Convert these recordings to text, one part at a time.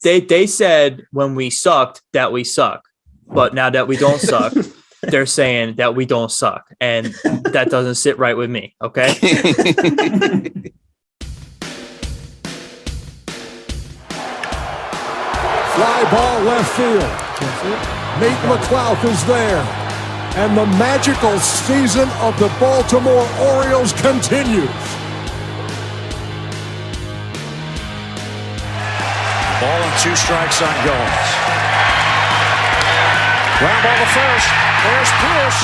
They said when we sucked that we suck, but now that we don't suck, they're saying that we don't suck, and that doesn't sit right with me. Okay. Fly ball left field. Nate McClouth is there. And the magical season of the Baltimore Orioles continues. Ball and 2 strikes on Goins. Ground ball to first. There's Pierce.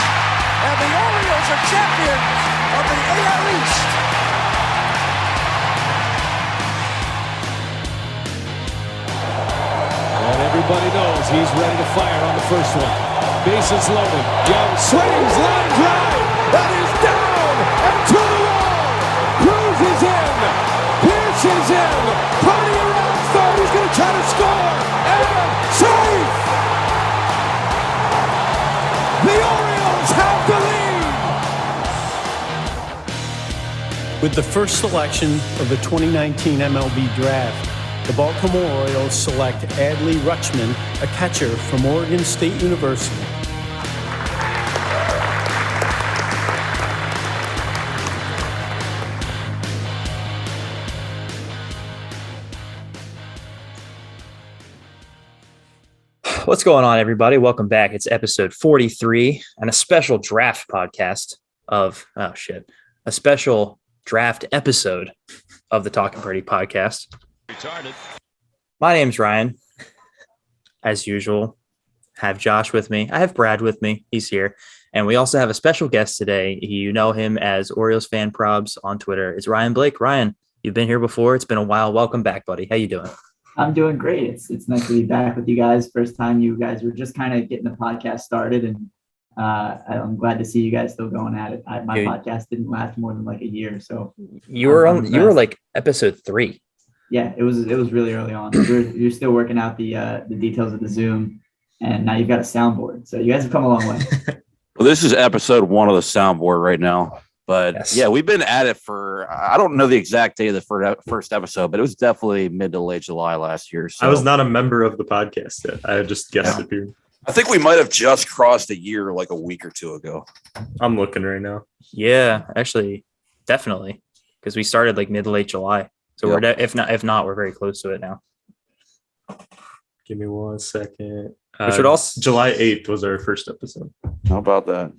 And the Orioles are champions of the AL East. And everybody knows he's ready to fire on the first one. Bases loaded. Young swings, line drive. That is down and to the wall. Cruz is in. Pierce is in. Party around third. He's going to try to score. And safe. The Orioles have the lead. With the first selection of the 2019 MLB Draft, the Baltimore Orioles select Adley Rutschman, a catcher from Oregon State University. What's going on, everybody? Welcome back. It's episode 43 and a special draft podcast of, a special draft episode of the Talking Pretty podcast. My name's Ryan. As usual, I have Josh with me. I have Brad with me. He's here. And we also have a special guest today. You know him as Orioles Fan Probs on Twitter. It's Ryan Blake. Ryan, you've been here before. It's been a while. Welcome back, buddy. How you doing? I'm doing great. It's nice to be back with you guys. First time you guys were just kind of getting the podcast started, and I'm glad to see you guys still going at it. My podcast didn't last more than like a year, so you were like episode 3. Yeah, it was really early on. You're still working out the details of the Zoom, and now you've got a soundboard. So you guys have come a long way. Well, this is episode 1 of the soundboard right now. But yes. Yeah, we've been at it for, I don't know the exact day of the first episode, but it was definitely mid to late July last year. So. I was not a member of the podcast yet. I just guessed it here. I think we might have just crossed a year like a week or 2 ago. I'm looking right now. Yeah, actually, definitely. Because we started like mid to late July. So we're if not, we're very close to it now. Give me 1 second. We should also July 8th was our first episode. How about that?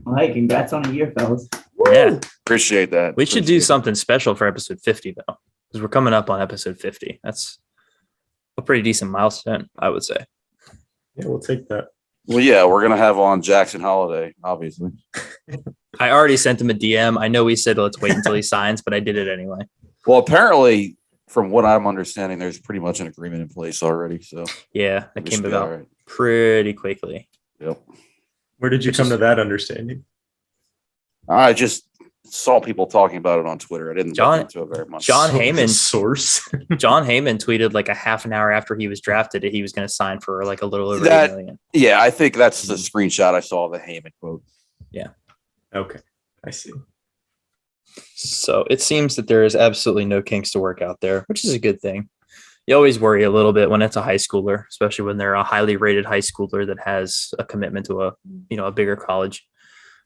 Well, hey, congrats on a year, fellas. Yeah. Appreciate that. We should do something special for episode 50, though, because we're coming up on episode 50. That's a pretty decent milestone, I would say. Yeah, we'll take that. Well, yeah, we're going to have on Jackson Holiday, obviously. I already sent him a DM. I know we said let's wait until he signs, but I did it anyway. Well, apparently, from what I'm understanding, there's pretty much an agreement in place already. So yeah, that came about pretty quickly. Yep. Where did you come to that understanding? I just saw people talking about it on Twitter. I didn't look into it very much. John Heyman source. John Heyman tweeted like a half an hour after he was drafted that he was going to sign for like a little over $8 million. Yeah, I think that's the screenshot I saw of the Heyman quote. Yeah. Okay, I see. So it seems that there is absolutely no kinks to work out there, which is a good thing. You always worry a little bit when it's a high schooler, especially when they're a highly rated high schooler that has a commitment to a bigger college.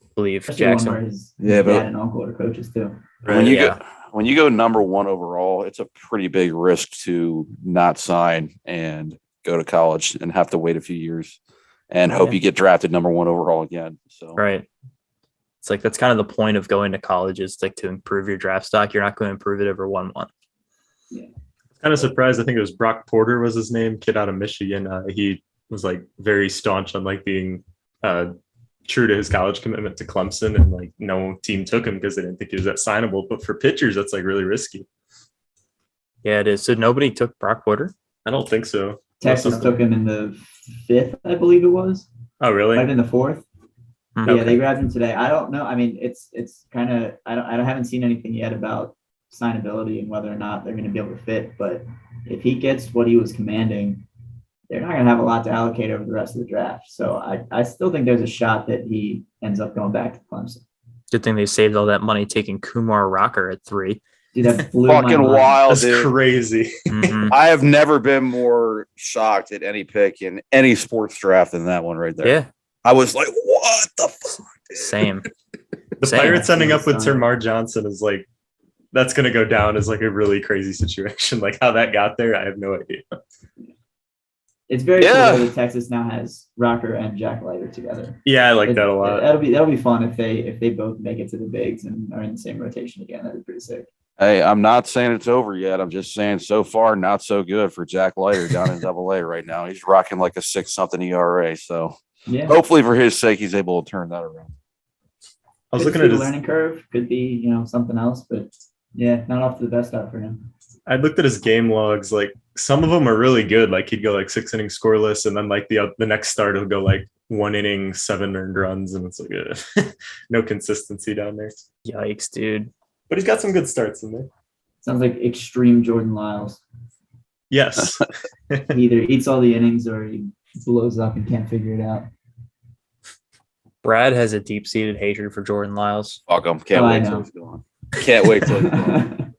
I believe Especially Jackson. His dad and uncle are coaches too. Right. When you go number 1 overall, it's a pretty big risk to not sign and go to college and have to wait a few years and hope you get drafted number 1 overall again. So right. It's like that's kind of the point of going to college is like to improve your draft stock. You're not going to improve it over 1-1. Yeah. Kind of surprised. I think it was Brock Porter was his name, kid out of Michigan. He was like very staunch on like being true to his college commitment to Clemson, and like no team took him because they didn't think he was that signable. But for pitchers, that's like really risky. Yeah, it is. So nobody took Brock Porter? I don't think so. Texas took him in the 5th, I believe it was. Oh, really? Right in the 4th. Mm-hmm. Yeah, Okay. they grabbed him today. I don't know. I mean, it's kind of I haven't seen anything yet about signability and whether or not they're going to be able to fit. But if he gets what he was commanding, they're not going to have a lot to allocate over the rest of the draft. So I still think there's a shot that he ends up going back to Clemson. Good thing they saved all that money taking Kumar Rocker at 3. Dude, that blew my Fucking mind. wild, That's dude. crazy. Mhm. I have never been more shocked at any pick in any sports draft than that one right there. Yeah, I was like, what the fuck? same. The Same. Pirates ending up with Stunning. Termar Johnson is like, that's going to go down as like a really crazy situation. Like how that got there, I have no idea. It's very Yeah. cool that Texas now has Rocker and Jack Leiter together. Yeah, I like that a lot. That'll be fun if they both make it to the bigs and are in the same rotation again. That'd be pretty sick. Hey, I'm not saying it's over yet. I'm just saying so far, not so good for Jack Leiter down in AA right now. He's rocking like a 6-something ERA. So Yeah. hopefully for his sake, he's able to turn that around. I was Could looking be at a his, learning curve. Could be something else, but yeah, not off to the best start for him. I looked at his game logs. Like some of them are really good. Like he'd go like 6 innings scoreless, and then like the next start he'll go like 1 inning, 7 earned runs, and it's like no consistency down there. Yikes, dude. But he's got some good starts in there. Sounds like extreme Jordan Lyles. Yes. He either eats all the innings or he blows up and can't figure it out. Brad has a deep-seated hatred for Jordan Lyles. Fuck him. Can't Oh, I wait till know. he's gone. Can't wait till he's gone.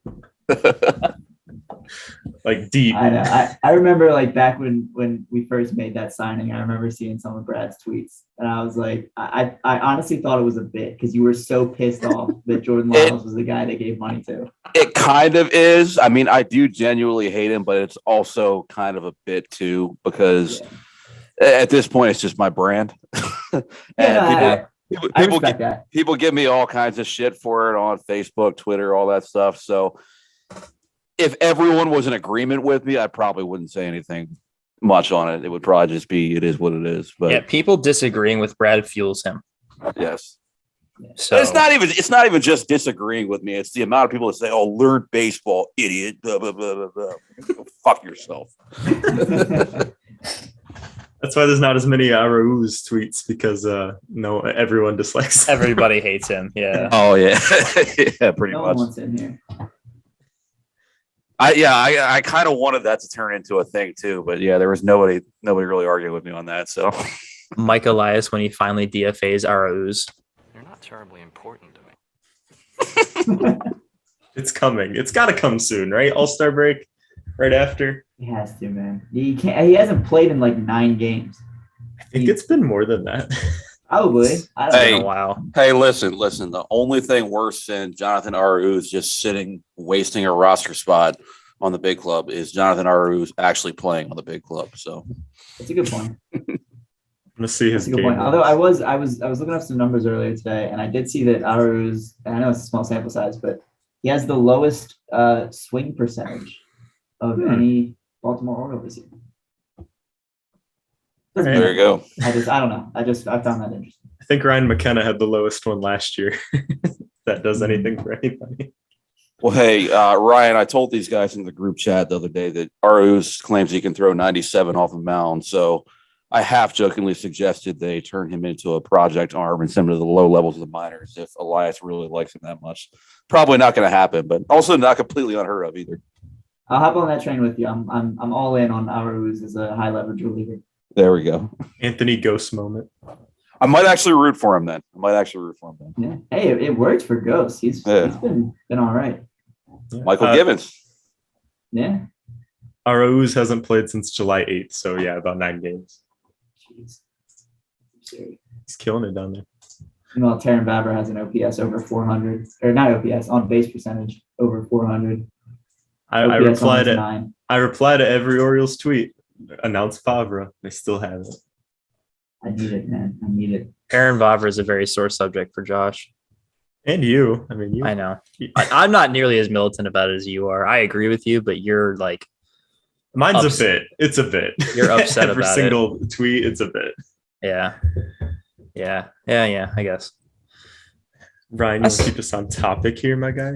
Like deep. I know. I remember like back when we first made that signing, I remember seeing some of Brad's tweets, and I was like, I honestly thought it was a bit because you were so pissed off that Jordan Lyles was the guy they gave money to. It kind of is. I mean, I do genuinely hate him, but it's also kind of a bit too because at this point, it's just my brand. And I people respect that. people give me all kinds of shit for it on Facebook, Twitter, all that stuff. So if everyone was in agreement with me, I probably wouldn't say anything much on it. It would probably just be, it is what it is. But Yeah, people disagreeing with Brad fuels him. yes. So But it's not even just disagreeing with me. It's the amount of people that say, "Oh, learn baseball, idiot." Blah, blah, blah, blah, blah. Go fuck yourself. That's why there's not as many Arauz tweets because no, everyone dislikes him. everybody hates him. Yeah. Oh yeah, yeah, pretty No much. one wants in here. I kind of wanted that to turn into a thing too, but yeah, there was nobody really arguing with me on that. So Mike Elias when he finally DFAs Arauz. You're not terribly important to me. It's coming. It's got to come soon, right? All-Star break right after. He has to, man. He can't. He hasn't played in like 9 games. I think it's been more than that. Probably. I don't Hey. Been a while. hey, listen. The only thing worse than Jonathan Arauz just sitting wasting a roster spot on the big club is Jonathan Arauz actually playing on the big club. So It's a good point. I'm gonna see his That's a good game. point. Although I was looking up some numbers earlier today, and I did see that Aruz, and I know it's a small sample size, but he has the lowest swing percentage of any Baltimore Oriole this year. Doesn't There there you go. I don't know. I found that interesting. I think Ryan McKenna had the lowest one last year. That does anything for anybody. Well, hey, Ryan, I told these guys in the group chat the other day that Arauz claims he can throw 97 off a mound. So I half jokingly suggested they turn him into a project arm and send him to the low levels of the minors if Elias really likes him that much. Probably not going to happen, but also not completely unheard of either. I'll hop on that train with you. I'm all in on Aruz as a high leverage reliever. There we go. Anthony Ghost moment. I might actually root for him then. Yeah. Hey, it worked for Ghost. He's been all right. Yeah. Michael Givens. Yeah. Arauz hasn't played since July 8th. So yeah, about 9 games. Jeez. Serious. He's killing it down there. Meanwhile, Taron Vavra has an OPS over 400, or not OPS, on base percentage over 400. I OPS replied almost to 9. every Orioles tweet. Announce Favre. They still haven't. I need it, man. I need it. Aaron Vavra is a very sore subject for Josh. And you. I mean, you. I know. I'm not nearly as militant about it as you are. I agree with you, but you're like, Mine's Ups- a bit. It's a bit. You're upset Every about single tweet, it's a bit. yeah. I guess. Ryan, you keep us on topic here, my guy.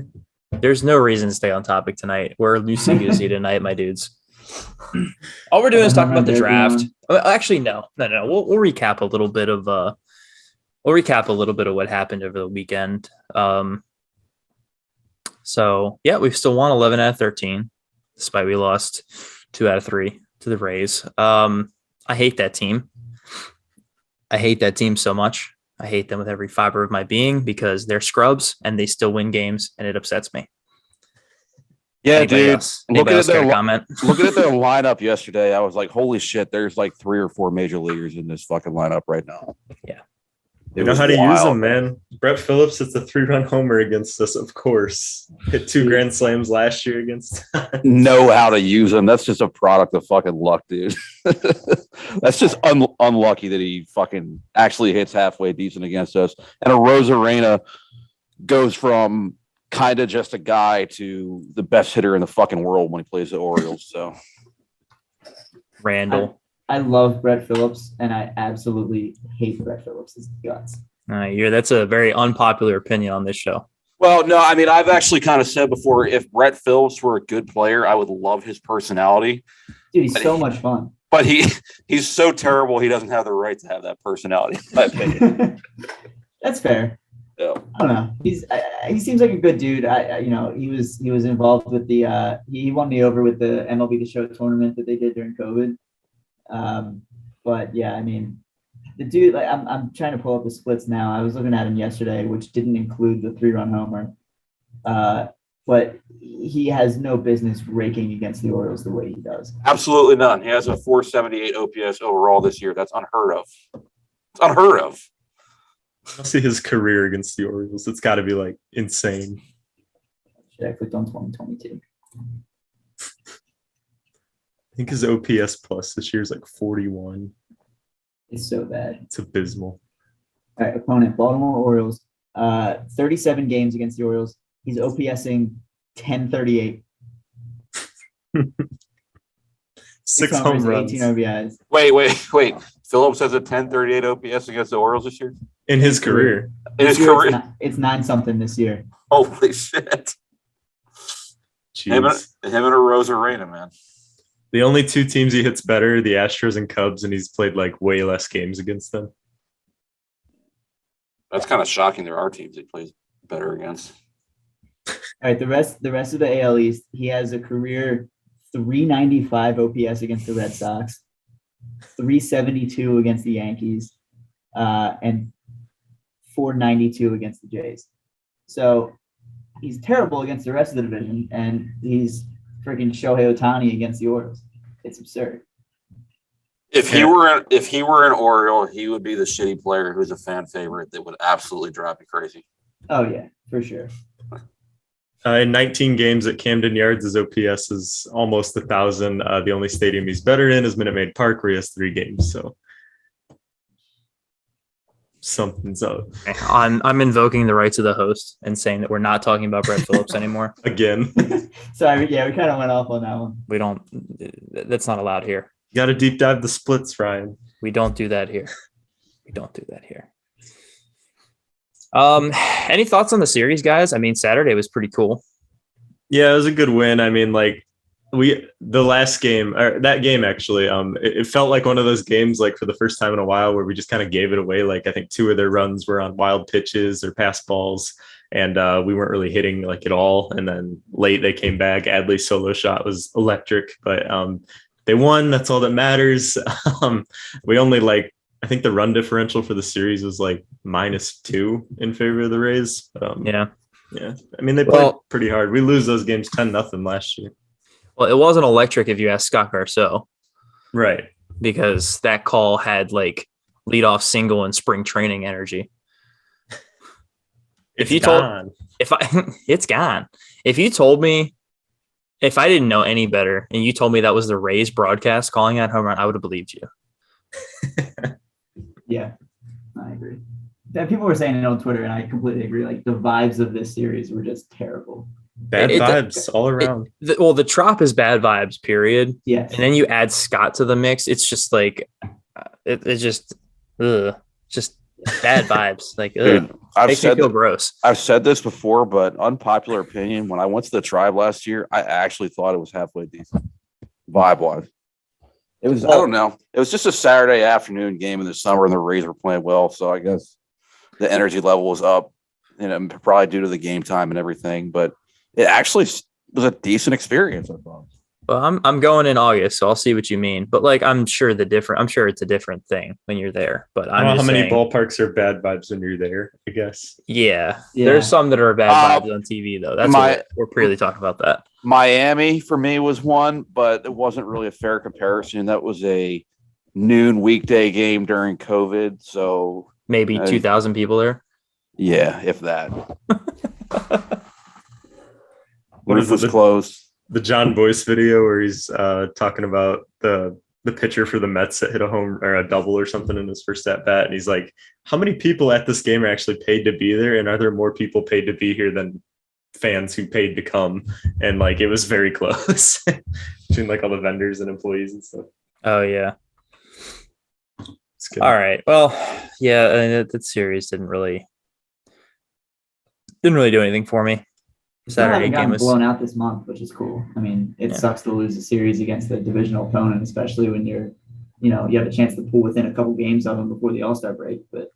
There's no reason to stay on topic tonight. We're loosey goosey tonight, my dudes. All we're doing is talking about the draft. Actually, no. We'll recap a little bit of what happened over the weekend. So yeah, we've still won 11 out of 13, despite we lost 2 out of 3 to the Rays. I hate that team. I hate that team so much. I hate them with every fiber of my being because they're scrubs and they still win games, and it upsets me. Yeah, Anybody dude. else? Anybody else got a comment? Looking at their lineup yesterday, I was like, "Holy shit!" There's like 3 or 4 major leaguers in this fucking lineup right now. Yeah, You know how to use them, man. Brett Phillips hits a 3-run homer against us, of course. Hit 2 grand slams last year against us. Know how to use them. That's just a product of fucking luck, dude. That's just unlucky that he fucking actually hits halfway decent against us. And a Rosarena goes from kind of just a guy to the best hitter in the fucking world when he plays the Orioles. So Randall. I love Brett Phillips, and I absolutely hate Brett Phillips' guts. That's a very unpopular opinion on this show. Well, no, I mean, I've actually kind of said before, if Brett Phillips were a good player, I would love his personality. Dude, he's so much fun. But he's so terrible, he doesn't have the right to have that personality, in my opinion. That's fair. Yeah. I don't know. He seems like a good dude. He was involved with the he won me over with the MLB The Show tournament that they did during COVID. But yeah, I mean, the dude, like, I'm trying to pull up the splits now. I was looking at him yesterday, which didn't include the 3-run homer. But he has no business raking against the Orioles the way he does. Absolutely none. He has a 478 OPS overall this year. That's unheard of. It's unheard of. I'll see his career against the Orioles. It's got to be like insane. Shit, I clicked on 2022. I think his OPS plus this year is like 41. It's so bad. It's abysmal. All right, opponent, Baltimore Orioles. 37 games against the Orioles. He's OPSing 1038. 6 home runs. 18 RBIs. Wait. Phillips has a 1038 OPS against the Orioles this year? In his career. In his career? It's 9-something this year. Holy shit. Him and a Rosarena, man. The only 2 teams he hits better are the Astros and Cubs, and he's played like way less games against them. That's kind of shocking. There are teams he plays better against. All right, the rest of the AL East, he has a career 395 OPS against the Red Sox, 372 against the Yankees, and 492 against the Jays. So he's terrible against the rest of the division, and he's freaking Shohei Ohtani against the Orioles. It's absurd. If he were an Oriole, he would be the shitty player who's a fan favorite that would absolutely drive me crazy. Oh yeah, for sure. In 19 games at Camden Yards, his OPS is almost 1,000. The only stadium he's better in is Minute Maid Park, where he has 3 games. So something's up. I'm invoking the rights of the host and saying that we're not talking about Brett Phillips anymore. Again. Sorry, yeah, we kind of went off on that one. We don't. That's not allowed here. You got to deep dive the splits, Ryan. We don't do that here. Any thoughts on the series, guys? I mean, Saturday was pretty cool. Yeah, it was a good win. I mean, like the last game, or that game actually, it felt like one of those games, like for the first time in a while, where we just kind of gave it away. Like I think 2 of their runs were on wild pitches or pass balls, and we weren't really hitting like at all. And then late they came back. Adley's solo shot was electric, but they won. That's all that matters. We only I think the run differential for the series was like -2 in favor of the Rays. Yeah. I mean, they played pretty hard. We lose those games 10-0 last year. Well, it wasn't electric if you ask Scott Garceau. Right. Because that call had like leadoff single and spring training energy. It's gone. If you told me, if I didn't know any better and you told me that was the Rays broadcast calling that home run, I would have believed you. Yeah, I agree. People were saying it on Twitter, and I completely agree. Like the vibes of this series were just terrible. Bad vibes all around. The Trop is bad vibes, period. Yes. And then you add Scott to the mix. It's just like, it's just bad vibes. Like, dude, makes me feel gross. I've said this before, but unpopular opinion. When I went to the Tribe last year, I actually thought it was halfway decent, vibe-wise. It was, I don't know. It was just a Saturday afternoon game in the summer, and the Rays were playing well. So I guess the energy level was up, probably due to the game time and everything. But it actually was a decent experience, I thought. Well, I'm going in August, so I'll see what you mean. But like, I'm sure it's a different thing when you're there. But I don't know how many ballparks are bad vibes when you're there, I guess. Yeah. There's some that are bad vibes on TV though. That's what we're really talking about that. Miami for me was one, but it wasn't really a fair comparison. That was a noon weekday game during COVID. So Maybe 2,000 people there. yeah, if that. What Roof is it? was closed. The John Boyce video where he's talking about the pitcher for the Mets that hit a home or a double or something in his first at bat, and he's like, "How many people at this game are actually paid to be there, and are there more people paid to be here than fans who paid to come?" And like, it was very close between like all the vendors and employees and stuff. Oh yeah. It's good. All right. Well, yeah, that series didn't really do anything for me. Saturday Saturday game was blown out this month, which is cool. I mean, it sucks to lose a series against a divisional opponent, especially when you have a chance to pull within a couple games of them before the All-Star break. But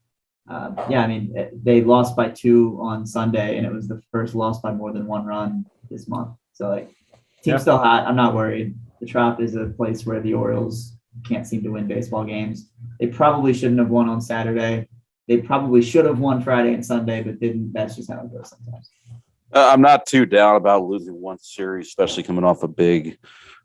I mean, they lost by 2 on Sunday, and it was the first loss by more than 1 run this month. So like, team's still hot. I'm not worried. The Trop is a place where the Orioles can't seem to win baseball games. They probably shouldn't have won on Saturday. They probably should have won Friday and Sunday, but didn't. That's just how it goes sometimes. I'm not too down about losing one series, especially coming off a big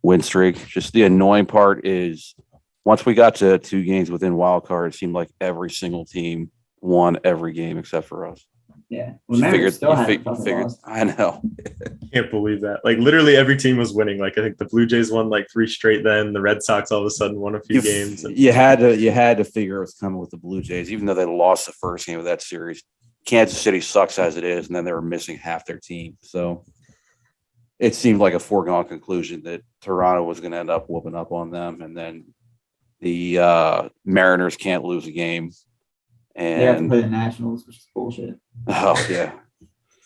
win streak. Just the annoying part is once we got to 2 games within wild card, it seemed like every single team won every game except for us. Yeah. Well, Mariners still had a fucking loss. I know. Can't believe that. Like literally every team was winning. Like I think the Blue Jays won like 3 straight. Then the Red Sox all of a sudden won a few games. You had to figure it was coming with the Blue Jays, even though they lost the first game of that series. Kansas City sucks as it is, and then they were missing half their team. So it seemed like a foregone conclusion that Toronto was going to end up whooping up on them, and then the Mariners can't lose a game. And they have to play the Nationals, which is bullshit. Oh yeah.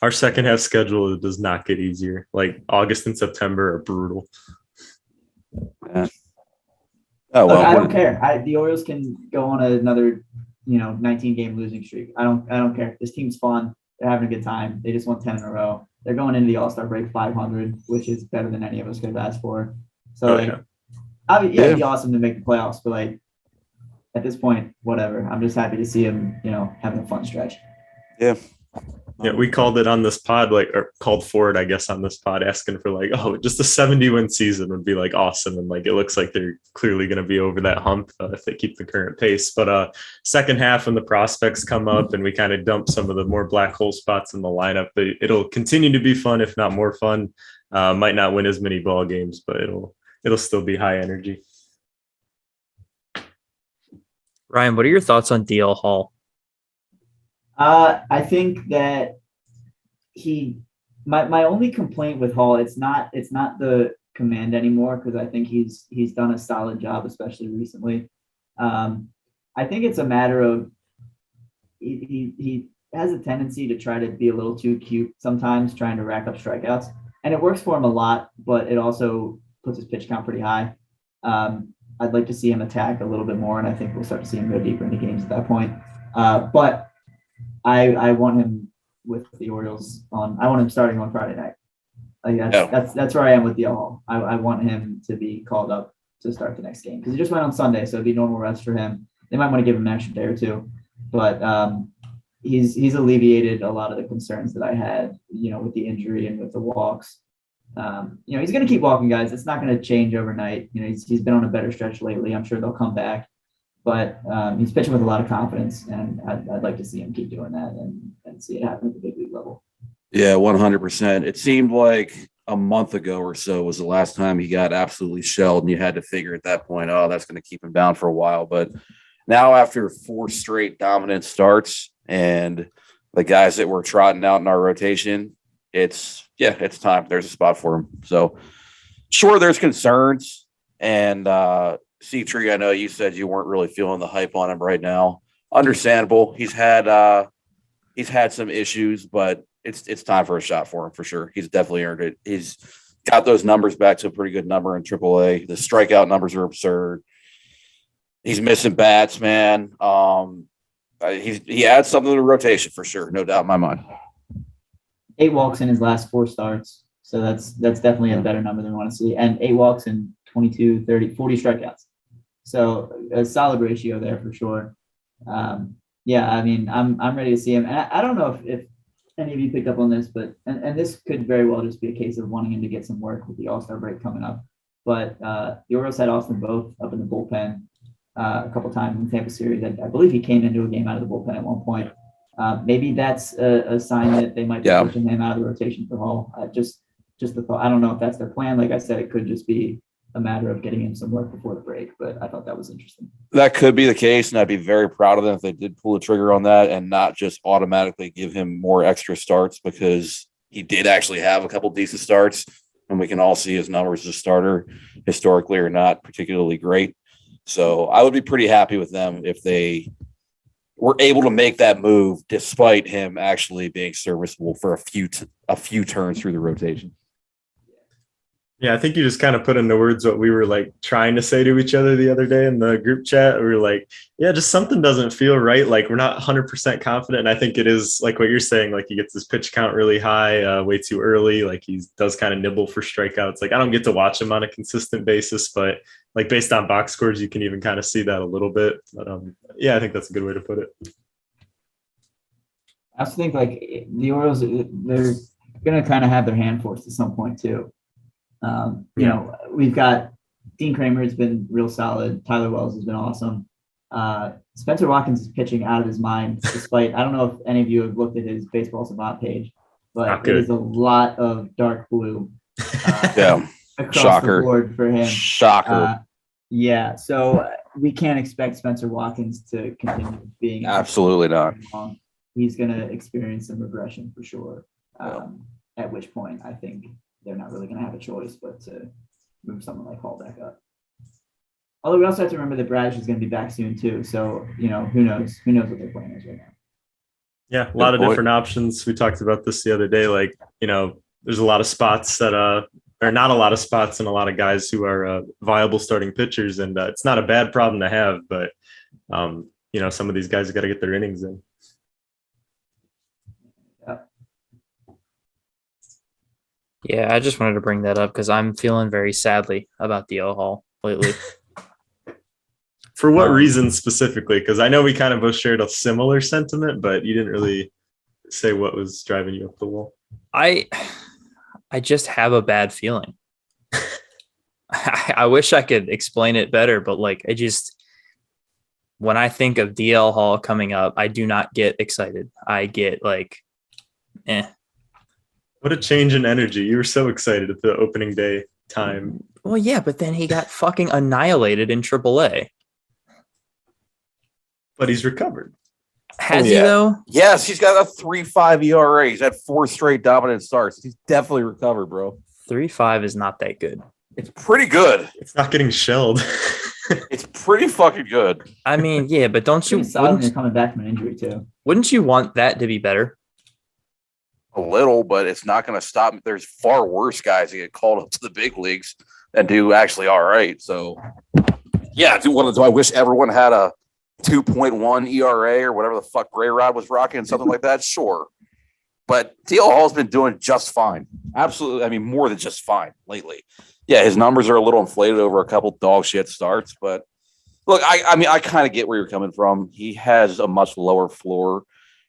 Our second half schedule does not get easier. Like August and September are brutal. Yeah. Oh well, look, I don't care. The Orioles can go on another 19-game losing streak. I don't care. This team's fun. They're having a good time. They just won 10 in a row. They're going into the All-Star break 500, which is better than any of us could have asked for. So it'd be awesome to make the playoffs, but like at this point, whatever. I'm just happy to see them, having a fun stretch. Yeah. Yeah, we called it on this pod, or called for it, I guess, on this pod, asking for just a 70-win season would be like awesome. And like, it looks like they're clearly going to be over that hump if they keep the current pace. But second half, when the prospects come up and we kind of dump some of the more black hole spots in the lineup, it'll continue to be fun, if not more fun. Might not win as many ball games, but it'll still be high energy. Ryan, what are your thoughts on DL Hall? I think that my only complaint with Hall, it's not the command anymore, because I think he's done a solid job, especially recently. I think it's a matter of he has a tendency to try to be a little too cute sometimes, trying to rack up strikeouts, and it works for him a lot, but it also puts his pitch count pretty high. I'd like to see him attack a little bit more, and I think we'll start to see him go deeper into games at that point. But I want him with the Orioles I want him starting on Friday night. Like that's where I am with DL Hall. I want him to be called up to start the next game, because he just went on Sunday, so it'd be normal rest for him. They might want to give him an extra day or two, but he's alleviated a lot of the concerns that I had, with the injury and with the walks. He's going to keep walking guys. It's not going to change overnight. He's been on a better stretch lately. I'm sure they'll come back. But he's pitching with a lot of confidence, and I'd like to see him keep doing that and see it happen at the big league level. Yeah, 100%. It seemed like a month ago or so was the last time he got absolutely shelled, and you had to figure at that point, oh, that's going to keep him down for a while. But now, after 4 straight dominant starts and the guys that were trotting out in our rotation, it's time. There's a spot for him. So, sure, there's concerns, and C-Tree, I know you said you weren't really feeling the hype on him right now. Understandable. He's had some issues, but it's time for a shot for him for sure. He's definitely earned it. He's got those numbers back to a pretty good number in AAA. The strikeout numbers are absurd. He's missing bats, man. He adds something to the rotation for sure, no doubt in my mind. 8 walks in his last 4 starts, so that's definitely a better number than we want to see. And 8 walks and 22, 30, 40 strikeouts. So a solid ratio there for sure. I mean, I'm ready to see him. And I don't know if any of you picked up on this, but and this could very well just be a case of wanting him to get some work with the All-Star break coming up. But the Orioles had Austin Voth up in the bullpen a couple times in the Tampa series. I believe he came into a game out of the bullpen at one point. Maybe that's a sign that they might be pushing him out of the rotation for Hall. Just the thought. I don't know if that's their plan. Like I said, it could just be a matter of getting him some work before the break, but I thought that was interesting. That could be the case, and I'd be very proud of them if they did pull the trigger on that and not just automatically give him more extra starts, because he did actually have a couple decent starts, and we can all see his numbers as a starter historically are not particularly great. So I would be pretty happy with them if they were able to make that move despite him actually being serviceable for a few turns through the rotation. Yeah, I think you just kind of put into words what we were like trying to say to each other the other day in the group chat. We were like, yeah, just something doesn't feel right. Like we're not 100% confident. And I think it is like what you're saying, like he gets his pitch count really high way too early. Like he does kind of nibble for strikeouts. Like I don't get to watch him on a consistent basis, but like based on box scores, you can even kind of see that a little bit. But yeah, I think that's a good way to put it. I also think like the Orioles, they're going to kind of have their hand forced at some point too. You know, we've got Dean Kramer has been real solid. Tyler Wells has been awesome. Spencer Watkins is pitching out of his mind, despite, I don't know if any of you have looked at his Baseball Savant page, but it is a lot of dark blue across the board for him. Shocker. Yeah, so we can't expect Spencer Watkins to continue being. Absolutely not. He's going to experience some regression for sure, at which point I think they're not really going to have a choice but to move someone like Hall back up. Although we also have to remember that Bradish is going to be back soon too. So, you know, who knows what their plan is right now. Yeah, a lot of different options. We talked about this the other day. Like, you know, there's a lot of spots that are not a lot of spots and a lot of guys who are viable starting pitchers. And it's not a bad problem to have, but, you know, some of these guys got to get their innings in. Yeah, I just wanted to bring that up because I'm feeling very sadly about DL Hall lately. For what reason specifically? Because I know we kind of both shared a similar sentiment, but you didn't really say what was driving you up the wall. I just have a bad feeling. I wish I could explain it better, but like when I think of DL Hall coming up, I do not get excited. I get like, What a change in energy. You were so excited at the opening day time. Well, yeah, but then he got fucking annihilated in AAA. But he's recovered. Has he, though? Yes, he's got a 3.5 ERA. He's had 4 straight dominant starts. He's definitely recovered, bro. 3.5 is not that good. It's pretty good. It's not getting shelled. It's pretty fucking good. I mean, yeah, but don't you... You're coming back from an injury, too. Wouldn't you want that to be better? A little, but it's not going to stop. There's far worse guys that get called up to the big leagues and do actually all right. So, yeah, do I wish everyone had a 2.1 ERA or whatever the fuck Ray Rod was rocking, something like that? Sure. But DL Hall's been doing just fine. Absolutely. I mean, more than just fine lately. Yeah, his numbers are a little inflated over a couple dog shit starts, but look, I mean, I kind of get where you're coming from. He has a much lower floor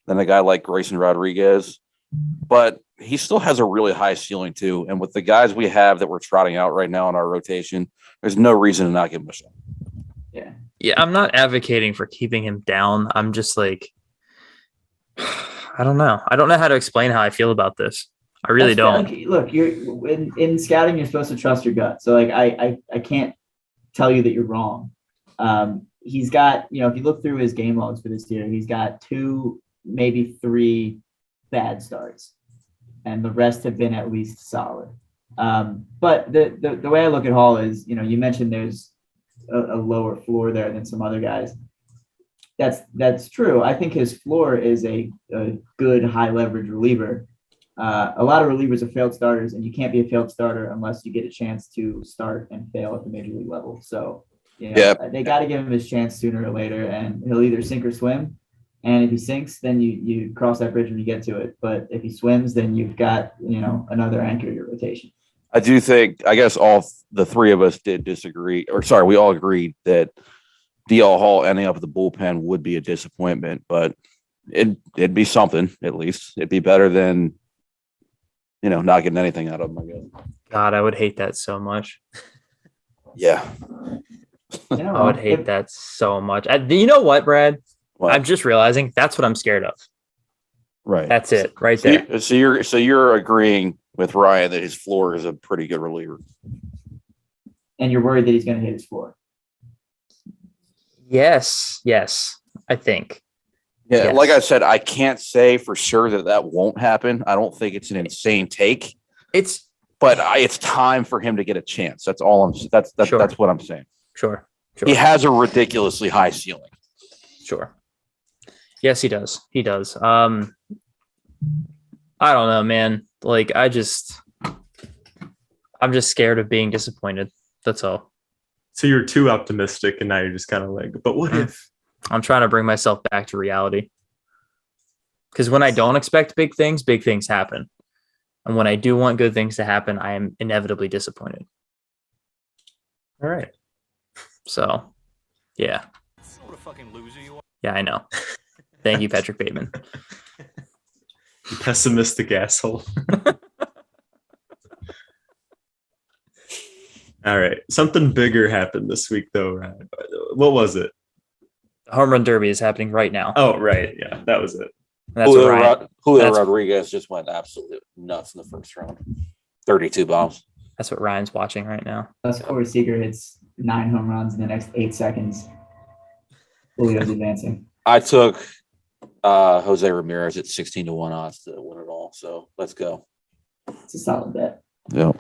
than a guy like Grayson Rodriguez, but he still has a really high ceiling too. And with the guys we have that we're trotting out right now in our rotation, there's no reason to not give him a shot. Yeah. Yeah, I'm not advocating for keeping him down. I'm just like, I don't know. I don't know how to explain how I feel about this. I really don't. Like, look, you're in scouting, you're supposed to trust your gut. So like, I can't tell you that you're wrong. He's got, you know, if you look through his game logs for this year, he's got 2, maybe 3 bad starts, and the rest have been at least solid. But the way I look at Hall is, you know, you mentioned there's a lower floor there than some other guys. That's true. I think his floor is a good high leverage reliever. A lot of relievers are failed starters, and you can't be a failed starter unless you get a chance to start and fail at the major league level. So, you know, they got to give him his chance sooner or later, and he'll either sink or swim. And if he sinks, then you cross that bridge when you get to it. But if he swims, then you've got, you know, another anchor in your rotation. I do think, I guess all the three of us did disagree, or sorry, we all agreed that DL Hall ending up at the bullpen would be a disappointment. But it'd be something at least. It'd be better than not getting anything out of him. I guess. God, I would hate that so much. Yeah, I would hate that so much. You know what, Brad? What? I'm just realizing that's what I'm scared of. Right. That's it, right there. So you're agreeing with Ryan that his floor is a pretty good reliever, and you're worried that he's going to hit his floor. Yes, I think. Yeah, Yes. like I said, I can't say for sure that won't happen. I don't think it's an insane take. But it's time for him to get a chance. That's all that's what I'm saying. Sure. He has a ridiculously high ceiling. Sure. Yes, he does. He does. I don't know, man. Like I'm just scared of being disappointed. That's all. So you're too optimistic, and now you're just kind of like, but what if? I'm trying to bring myself back to reality. Because when I don't expect big things happen. And when I do want good things to happen, I am inevitably disappointed. All right. So, yeah. What a fucking loser you are. Yeah, I know. Thank you, Patrick Bateman. You pessimistic asshole. All right. Something bigger happened this week, though, Ryan. What was it? The home run derby is happening right now. Oh, right. Yeah, that was it. And that's what Ryan, Julio Rodriguez just went absolutely nuts in the first round. 32 bombs. That's what Ryan's watching right now. Unless Corey Seager hits 9 home runs in the next 8 seconds, Julio's advancing. I took Jose Ramirez at 16-1 odds to win it all. So let's go. It's a solid bet. Yep.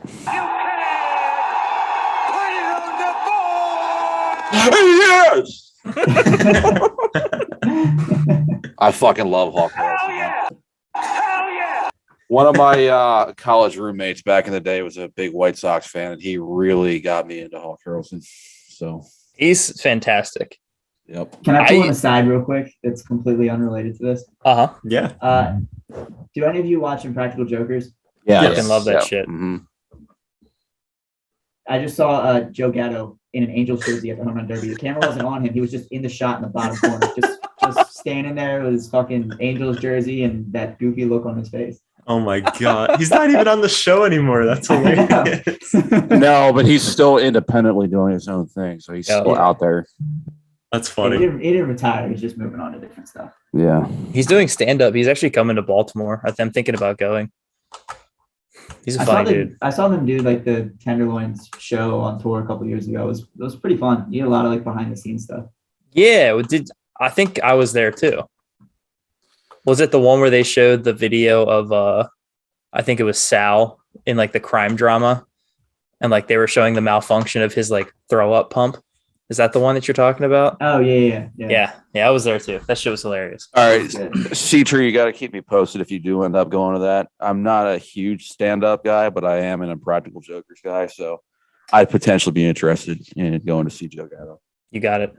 Yes. I fucking love Hawk Harrelson. One of my college roommates back in the day was a big White Sox fan, and he really got me into Hawk Harrelson. So he's fantastic. Yep. Can I pull an aside real quick that's completely unrelated to this? Yeah. Do any of you watch Impractical Jokers? Yeah. I fucking love that shit. Mm-hmm. I just saw Joe Gatto in an Angels jersey at the home run derby. The camera wasn't on him. He was just in the shot in the bottom corner, just standing there with his fucking Angels jersey and that goofy look on his face. Oh my God. He's not even on the show anymore. That's hilarious. No, but he's still independently doing his own thing. So he's still out there. That's funny. He didn't retire. He's just moving on to different stuff. Yeah. He's doing stand-up. He's actually coming to Baltimore. I'm thinking about going. He's a funny dude. I saw them do like the Tenderloins show on tour a couple years ago. It was pretty fun. You had a lot of like behind the scenes stuff. Yeah, I think I was there too. Was it the one where they showed the video of I think it was Sal in like the crime drama, and like they were showing the malfunction of his like throw up pump? Is that the one that you're talking about? Oh yeah. Yeah, I was there too. That shit was hilarious. All right, C-Tree, you got to keep me posted if you do end up going to that. I'm not a huge stand-up guy, but I am an Impractical Jokers guy, so I'd potentially be interested in going to see Joe Gatto. You got it.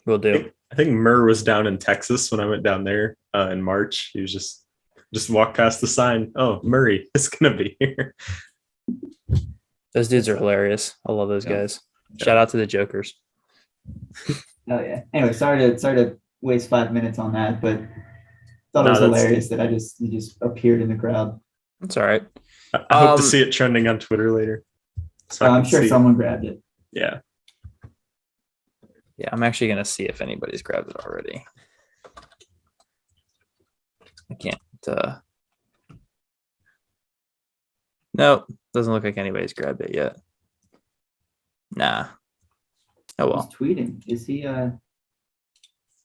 We'll do. I think Murr was down in Texas when I went down there in March. He was just walked past the sign. Oh, Murray is gonna be here. Those dudes are hilarious. I love those guys. Shout out to the Jokers. Oh yeah. Anyway, sorry to waste 5 minutes on that, but thought it was hilarious that you just appeared in the crowd. That's all right. I hope to see it trending on Twitter later. So I'm sure someone grabbed it. Yeah. Yeah, I'm actually gonna see if anybody's grabbed it already. I can't. Nope, doesn't look like anybody's grabbed it yet. Nah. Oh well. He's tweeting. Is he? I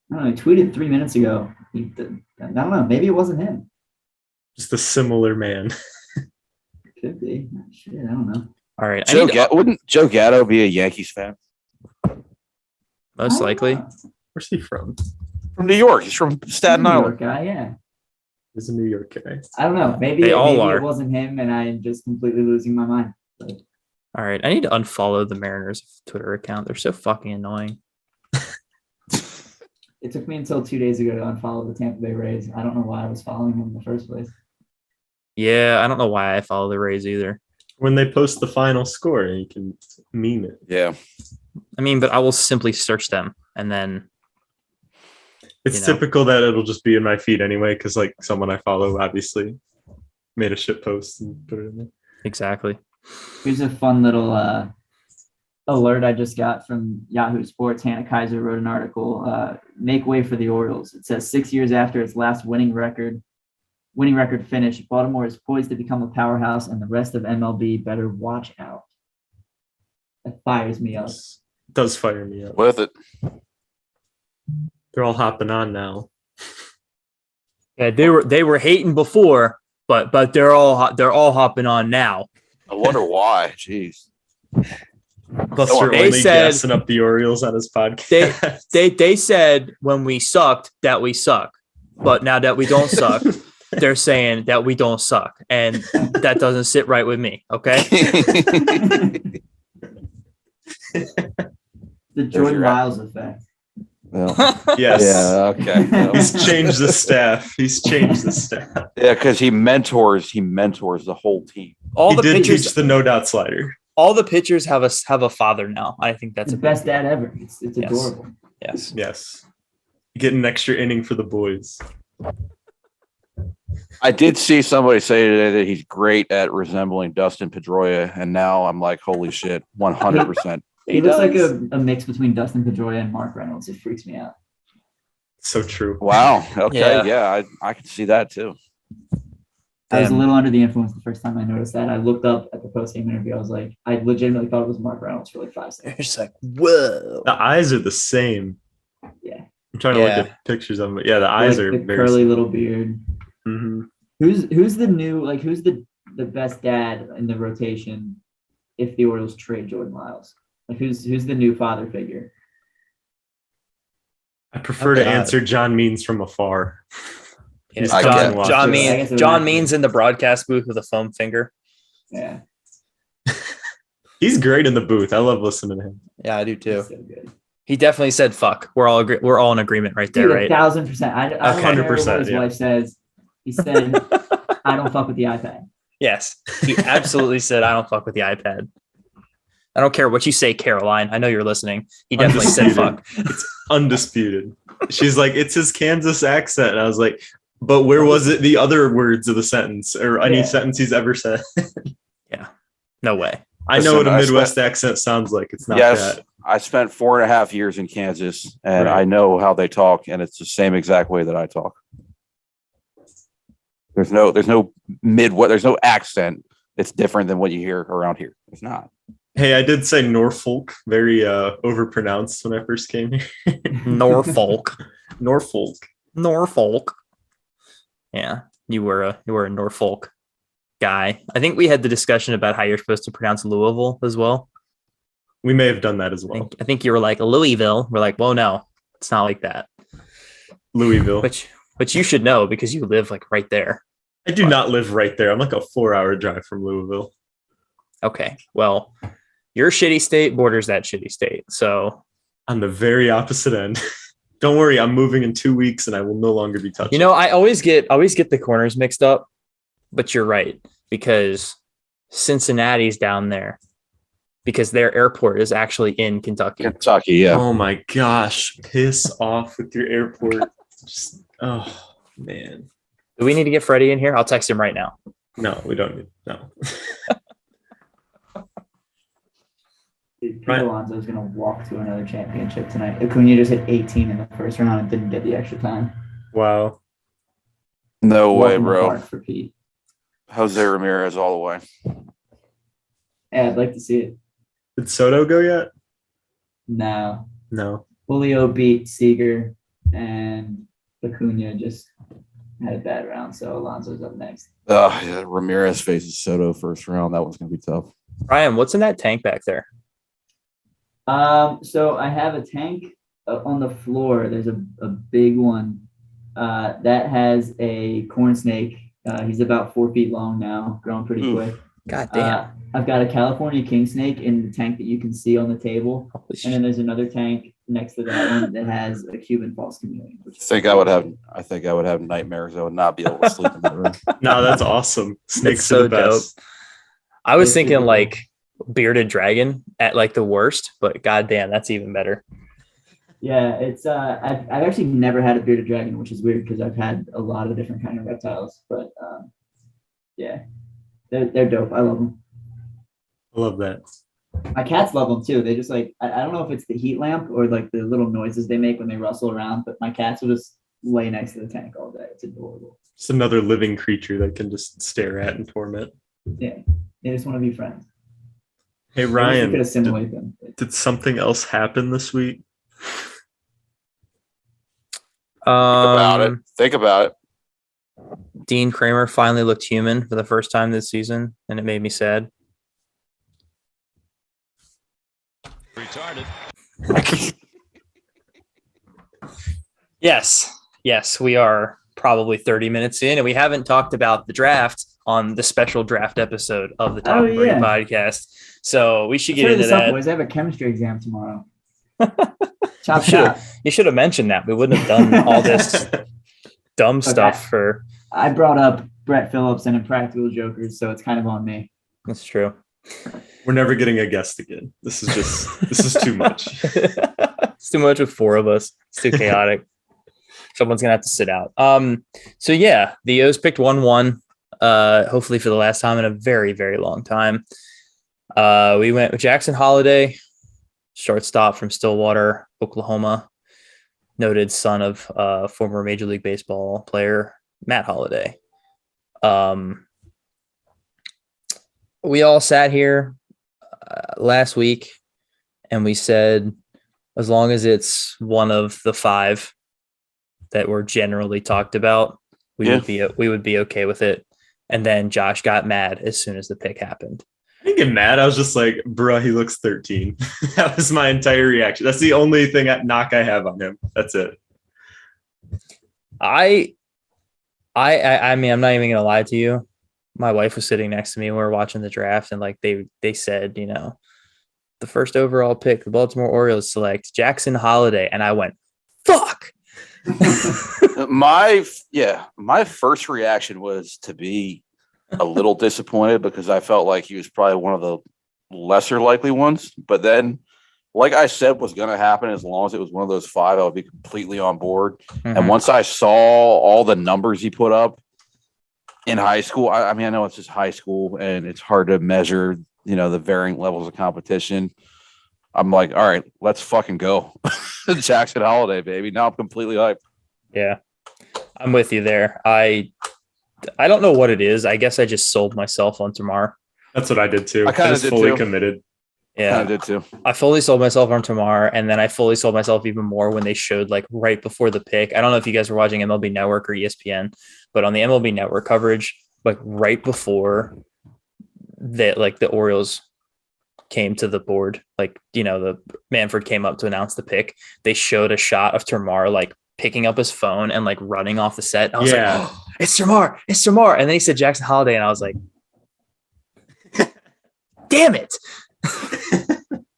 don't know. He tweeted 3 minutes ago. I don't know. Maybe it wasn't him. Just a similar man. Could be. Shit, I don't know. All right. Wouldn't Joe Gatto be a Yankees fan? Most likely. Where's he from? From New York. He's from Staten Island. Guy, yeah. He's a New York guy. I don't know. Maybe They all maybe are. it wasn't him, and I'm just completely losing my mind. But All right. I need to unfollow the Mariners Twitter account. They're so fucking annoying. it took me until 2 days ago to unfollow the Tampa Bay Rays. I don't know why I was following them in the first place. Yeah, I don't know why I follow the Rays either. When they post the final score, you can meme it. Yeah. I mean, but I will simply search them and then It's typical that it'll just be in my feed anyway, because like someone I follow obviously made a shit post and put it in there. Exactly. Here's a fun little alert I just got from Yahoo Sports. Hannah Kaiser wrote an article, make way for the Orioles. It says 6 years after its last winning record finish, Baltimore is poised to become a powerhouse, and the rest of MLB better watch out. That fires me up. It does fire me up. With it. They're all hopping on now. Yeah, they were hating before, but they're all hopping on now. I wonder why. Jeez. Buster They only said- gassing up the Orioles on his podcast. They said when we sucked that we suck, but now that we don't suck, they're saying that we don't suck, and that doesn't sit right with me. Okay. The Jordan your- Lyles effect. Well, Yes. yeah, okay. Well, He's changed the staff. yeah, because he mentors the whole team. All He the did pitchers, teach the no doubt slider. all the pitchers have a father now. I think that's It's a the best dad ever. It's Yes. adorable. Yes. Yes. Get an extra inning for the boys. I did see somebody say today that he's great at resembling Dustin Pedroia, and now I'm like, holy shit, 100%. He looks like a mix between Dustin Pedroia and Mark Reynolds. It freaks me out. So true. Wow. Okay. Yeah. Yeah, I can see that too. I was a Damn. little under the influence the first time I noticed that. I looked up at the post-game interview. I was like, I legitimately thought it was Mark Reynolds for like 5 seconds. It's like, whoa. The eyes are the same. Yeah. I'm trying to Yeah. look at pictures of them, but yeah, the eyes Like are the very curly little beard. Mhm. Who's the best dad in the rotation if the Orioles trade Jordan Lyles? Like who's the new father figure? I prefer Oh, to God. answer John Means from afar. He's I tough get- to watch. John I guess Means it would John have to Means be. in the broadcast booth with a foam finger. Yeah. He's great in the booth. I love listening to him. Yeah, I do too. So good. He definitely said fuck. We're all in agreement right there, Dude, right? 1,000%. I don't care what 100%, his yeah. wife says. He said, I don't fuck with the iPad. Yes. He absolutely said I don't fuck with the iPad. I don't care what you say, Caroline. I know you're listening. He definitely said fuck. It's undisputed. She's like, it's his Kansas accent. And I was like, but where was it the other words of the sentence or any Yeah. sentence he's ever said? No way. I know what Listen, a I Midwest accent sounds like. It's not Yes, that. I spent 4.5 years in Kansas, and Right. I know how they talk, and it's the same exact way that I talk. There's no Midwest, there's no accent. It's different than what you hear around here. It's not. Hey, I did say Norfolk, very overpronounced when I first came here. Norfolk. Norfolk. Yeah. You were a Norfolk guy. I think we had the discussion about how you're supposed to pronounce Louisville as well. We may have done that as well. I think you were like Louisville. We're like, well, no, it's not like that. Louisville. Which you should know because you live like right there. I do not live right there. I'm like a 4-hour drive from Louisville. Okay. Well, your shitty state borders that shitty state. So, On the very opposite end. Don't worry, I'm moving in 2 weeks and I will no longer be touching. I always get the corners mixed up, but you're right because Cincinnati's down there because their airport is actually in Kentucky. Kentucky, yeah. Oh my gosh. Piss off with your airport. Just, oh man. Do we need to get Freddie in here? I'll text him right now. No, we don't need no. Dude, Pete Right. Alonso's going to walk to another championship tonight. Acuna just hit 18 in the first round and didn't get the extra time. Wow. No way, Walk in the bro. park for Pete. Jose Ramirez all the way. Yeah, I'd like to see it. Did Soto go yet? No. No. Julio beat Seager and Acuna just had a bad round, so Alonso's up next. Yeah, Ramirez faces Soto first round. That one's gonna be tough. Ryan, what's in that tank back there? So I have a tank on the floor. There's a big one that has a corn snake. He's about 4 feet long now, growing pretty Oof. quick. God damn. I've got a California king snake in the tank that you can see on the table. Holy And shit. then there's another tank next to that one that has a Cuban false chameleon. Which I think I would have nightmares. I would not be able to sleep in that room. No, that's awesome. Snakes It's are so the best. I was It's thinking super like bearded dragon at like the worst, but goddamn, that's even better. Yeah, it's I've actually never had a bearded dragon, which is weird because I've had a lot of different kind of reptiles, but yeah, they're dope. I love them. I love that. My cats love them too. They just like I don't know if it's the heat lamp or like the little noises they make when they rustle around, but my cats will just lay next to the tank all day. It's adorable. It's another living creature that can just stare at and torment. Yeah, they just want to be friends. Hey I wish we Ryan, could assimilate them. did something else happen this week? Think about it. Dean Kramer finally looked human for the first time this season, and it made me sad. Retarded. Yes, we are probably 30 minutes in, and we haven't talked about the draft on the special draft episode of the Top Birdie podcast. So we should get into that. Boys. I have a chemistry exam tomorrow. Chop. You should have mentioned that. We wouldn't have done all this dumb stuff for. I brought up Brett Phillips and Impractical Jokers, so it's kind of on me. That's true. We're never getting a guest again. This is too much. It's too much with four of us. It's too chaotic. Someone's gonna have to sit out. So yeah, the O's picked 1-1. Hopefully for the last time in a very, very long time. We went with Jackson Holliday, shortstop from Stillwater, Oklahoma, noted son of former Major League Baseball player Matt Holliday. We all sat here last week and we said, as long as it's one of the five that were generally talked about, we would be okay with it. And then Josh got mad as soon as the pick happened. I didn't get mad. I was just like, bruh, he looks 13. That was my entire reaction. That's the only knock I have on him. That's it. I mean, I'm not even gonna lie to you. My wife was sitting next to me when we were watching the draft, and like they said, you know, the first overall pick, the Baltimore Orioles select Jackson Holliday, and I went, fuck. My first reaction was to be a little disappointed because I felt like he was probably one of the lesser likely ones. But then, like I said, was going to happen as long as it was one of those five, I would be completely on board. Mm-hmm. And once I saw all the numbers he put up in high school, I mean, I know it's just high school and it's hard to measure, you know, the varying levels of competition. I'm like, all right, let's fucking go. Jackson Holliday, baby. Now I'm completely hyped. Yeah, I'm with you there. I don't know what it is. I guess I just sold myself on Tamar. That's what I did too. I kind of fully too. Committed. Yeah, I did too. I fully sold myself on Tamar, and then I fully sold myself even more when they showed like right before the pick. I don't know if you guys were watching MLB Network or ESPN, but on the MLB Network coverage, like right before that, like the Orioles came to the board, like, you know, the Manfred came up to announce the pick. They showed a shot of Tamar like picking up his phone and like running off the set. I was like, oh, it's Tamar. And then he said Jackson Holliday, and I was like, damn it.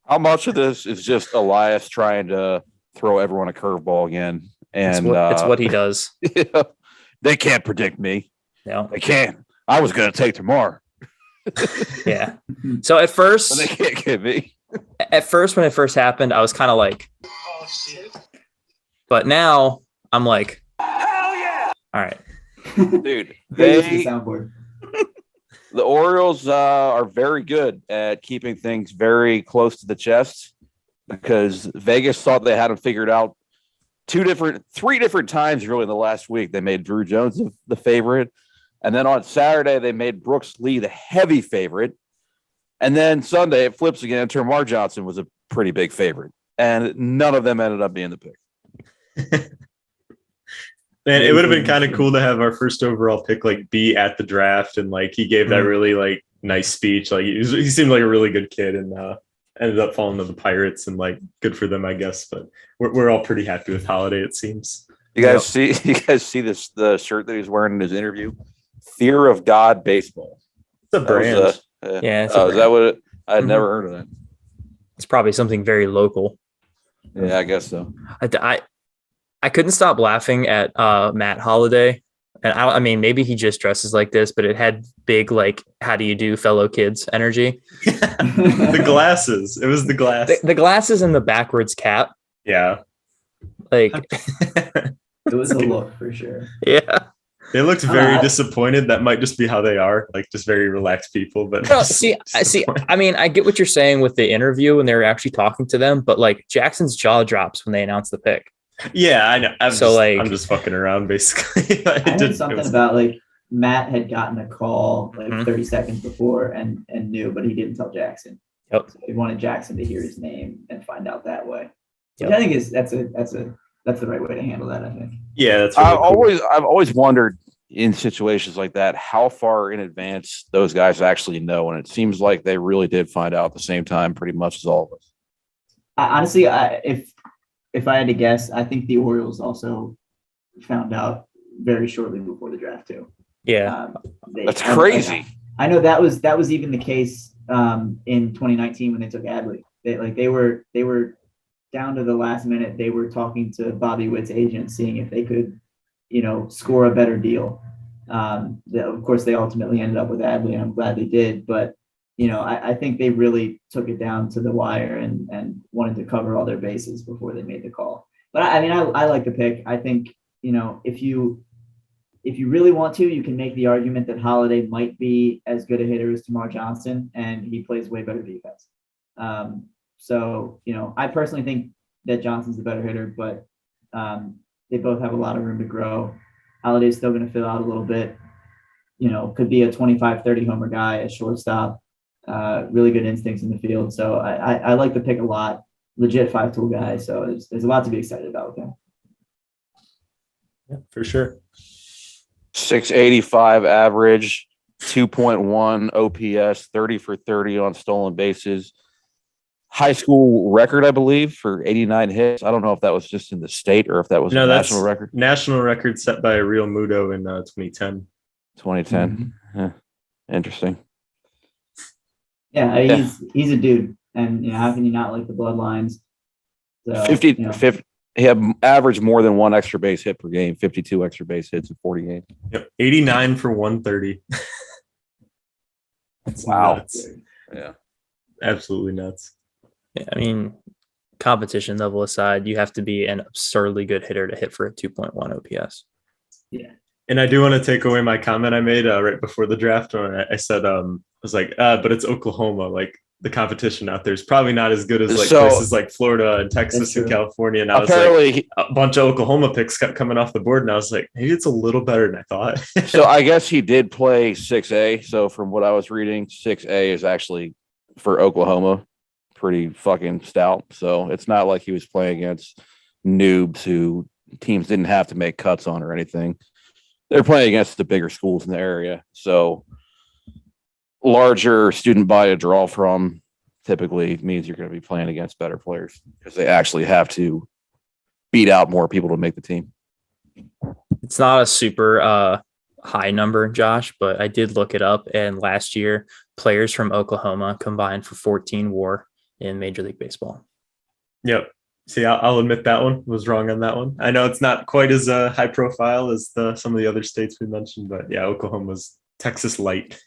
How much of this is just Elias trying to throw everyone a curveball again? And it's what he does. Yeah, they can't predict me. No, they can't. I was going to take Tamar. Yeah. So at first, but they can't get me. At first, when it first happened, I was kind of like, oh shit. But now I'm like, hell yeah. All right. Dude, the Orioles are very good at keeping things very close to the chest because Vegas thought they had them figured out three different times really in the last week. They made Drew Jones the favorite. And then on Saturday, they made Brooks Lee the heavy favorite. And then Sunday, it flips again. Termarr Johnson was a pretty big favorite. And none of them ended up being the pick. Man, it would have been kind of cool to have our first overall pick like be at the draft, and like he gave that really like nice speech. Like he seemed like a really good kid, and ended up falling to the Pirates, and like good for them, I guess. But we're all pretty happy with Holliday, it seems. You guys see this the shirt that he's wearing in his interview? Fear of God Baseball. It's a brand. Yeah. Is that what I had never heard of that? It's probably something very local. Yeah, I guess so. I couldn't stop laughing at Matt Holliday. And I mean, maybe he just dresses like this, but it had big, like, how do you do, fellow kids energy. The glasses. It was the glasses. The glasses and the backwards cap. Yeah. Like, It was a look for sure. yeah. They looked very disappointed. That might just be how they are, like just very relaxed people. But No, see. I mean, I get what you're saying with the interview when they were actually talking to them, but like Jackson's jaw drops when they announced the pick. Yeah, I know. I'm So, just fucking around basically. I heard something about like Matt had gotten a call like 30 seconds before and knew, but he didn't tell Jackson. Yep. So he wanted Jackson to hear his name and find out that way. Yep. Which I think that's the right way to handle that, I think. Yeah, that's really cool. I've always wondered in situations like that how far in advance those guys actually know, and it seems like they really did find out at the same time, pretty much as all of us. Honestly, if I had to guess, I think the Orioles also found out very shortly before the draft too. Yeah, That's crazy. I know that was even the case in 2019 when they took Adley. They were down to the last minute. They were talking to Bobby Witt's agent, seeing if they could, score a better deal. Of course, they ultimately ended up with Adley, and I'm glad they did. But I think they really took it down to the wire and wanted to cover all their bases before they made the call. But I mean, I like the pick. I think if you really want to, you can make the argument that Holiday might be as good a hitter as Tamar Johnson, and he plays way better defense. So, I personally think that Johnson's the better hitter, but they both have a lot of room to grow. Holiday's still going to fill out a little bit, could be a 25-30 homer guy, a shortstop, really good instincts in the field. So I like the pick a lot, legit 5-tool guy. So there's a lot to be excited about with him. Yeah, for sure. 685 average, 2.1 OPS, 30 for 30 on stolen bases. High school record, I believe, for 89 hits. I don't know if that was just in the state or if that was a national record. National record set by Real Muto in 2010. 2010. Mm-hmm. Yeah. Interesting. Yeah, he's a dude. And how can you not like the bloodlines? So, 50, he had averaged more than one extra base hit per game, 52 extra base hits in 40 games. Yep. 89 for 130. Wow. Nuts. Yeah. Absolutely nuts. Yeah, I mean, competition level aside, you have to be an absurdly good hitter to hit for a 2.1 OPS. Yeah. And I do want to take away my comment I made right before the draft when I said, I was like, but it's Oklahoma. Like the competition out there is probably not as good as places like Florida and Texas and California. And I was like, a bunch of Oklahoma picks kept coming off the board. And I was like, maybe it's a little better than I thought. So I guess he did play 6A. So from what I was reading, 6A is actually for Oklahoma pretty fucking stout. So it's not like he was playing against noobs who teams didn't have to make cuts on or anything. They're playing against the bigger schools in the area. So larger student body to draw from typically means you're going to be playing against better players because they actually have to beat out more people to make the team. It's not a super high number, Josh, but I did look it up. And last year, players from Oklahoma combined for 14 WAR in Major League Baseball. Yep. See, I'll admit that one was wrong on that one. I know it's not quite as high profile as some of the other states we mentioned, but yeah, Oklahoma's Texas light.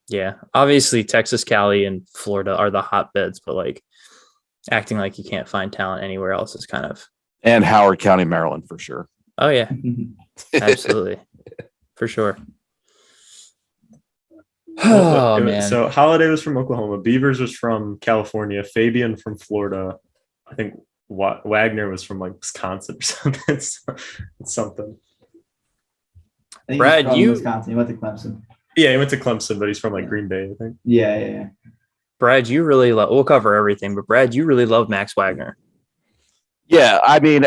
Yeah, obviously Texas, Cali, and Florida are the hotbeds, but like acting like you can't find talent anywhere else is kind of. And Howard County, Maryland, for sure. Oh yeah, absolutely, for sure. Oh man! So Holiday was from Oklahoma. Beavers was from California. Fabian from Florida. I think Wagner was from like Wisconsin or something. It's something. Brad, Wisconsin. He went to Clemson. Yeah, he went to Clemson, but he's from like Green Bay, I think. Yeah. Brad, you really love. We'll cover everything, but Brad, you really love Max Wagner. Yeah, I mean,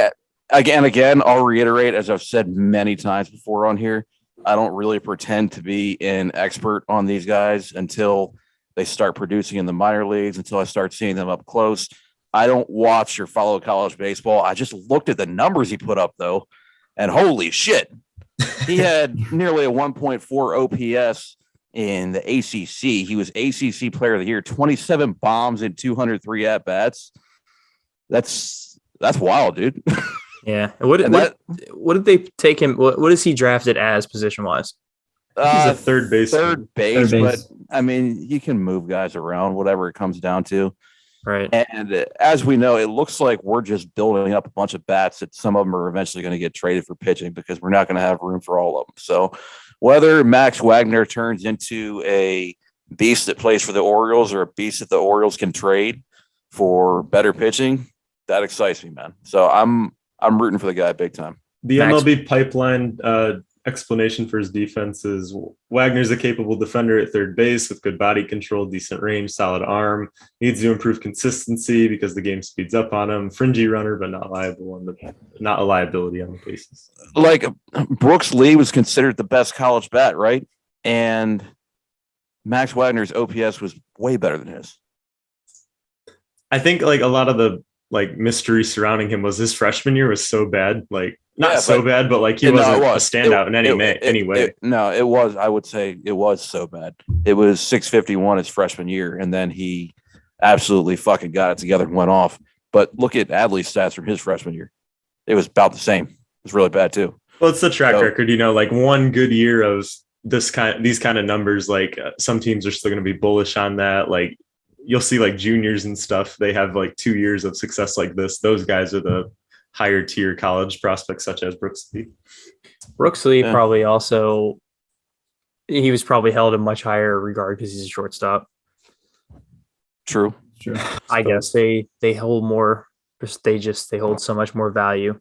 again, I'll reiterate, as I've said many times before on here, I don't really pretend to be an expert on these guys until they start producing in the minor leagues, until I start seeing them up close. I don't watch or follow college baseball. I just looked at the numbers he put up, though, and holy shit. He had nearly a 1.4 OPS in the ACC. He was ACC Player of the Year, 27 bombs and 203 at-bats. That's wild, dude. Yeah. What did they take him? What is he drafted as position-wise? He's a third base. Third base, but I mean, you can move guys around, whatever it comes down to. Right. And as we know, it looks like we're just building up a bunch of bats that some of them are eventually going to get traded for pitching because we're not going to have room for all of them. So whether Max Wagner turns into a beast that plays for the Orioles or a beast that the Orioles can trade for better pitching, that excites me, man. So I'm rooting for the guy big time. The Max- MLB pipeline explanation for his defense is Wagner's a capable defender at third base with good body control, decent range, solid arm. Needs to improve consistency because the game speeds up on him. Fringy runner, but not a liability on the bases. Like Brooks Lee was considered the best college bat, right? And Max Wagner's OPS was way better than his. I think like a lot of the like mystery surrounding him was his freshman year was so bad, like not so bad, but like he wasn't a standout in any way. No, it was. I would say it was so bad. It was 651 his freshman year, and then he absolutely fucking got it together and went off. But look at Adley's stats from his freshman year; it was about the same. It was really bad too. Well, it's the track record, like one good year of these kind of numbers. Like some teams are still going to be bullish on that. Like you'll see, like juniors and stuff. They have like 2 years of success like this. Those guys are the higher tier college prospects, such as Brooks Lee. Brooks Lee probably also, he was probably held in much higher regard because he's a shortstop. True. I guess they hold more. They hold so much more value.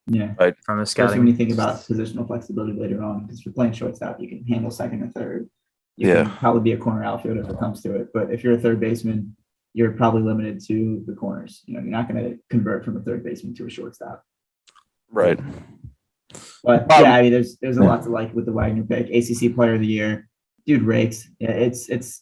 Yeah. Right. From a Especially scouting. when you think about positional flexibility later on, because if you're playing shortstop, you can handle second or third. You can probably be a corner outfielder if it comes to it. But if you're a third baseman, you're probably limited to the corners. You're not going to convert from a third baseman to a shortstop. Right. But yeah, I mean, there's a lot to like with the Wagner pick. ACC Player of the Year, dude rakes. Yeah, it's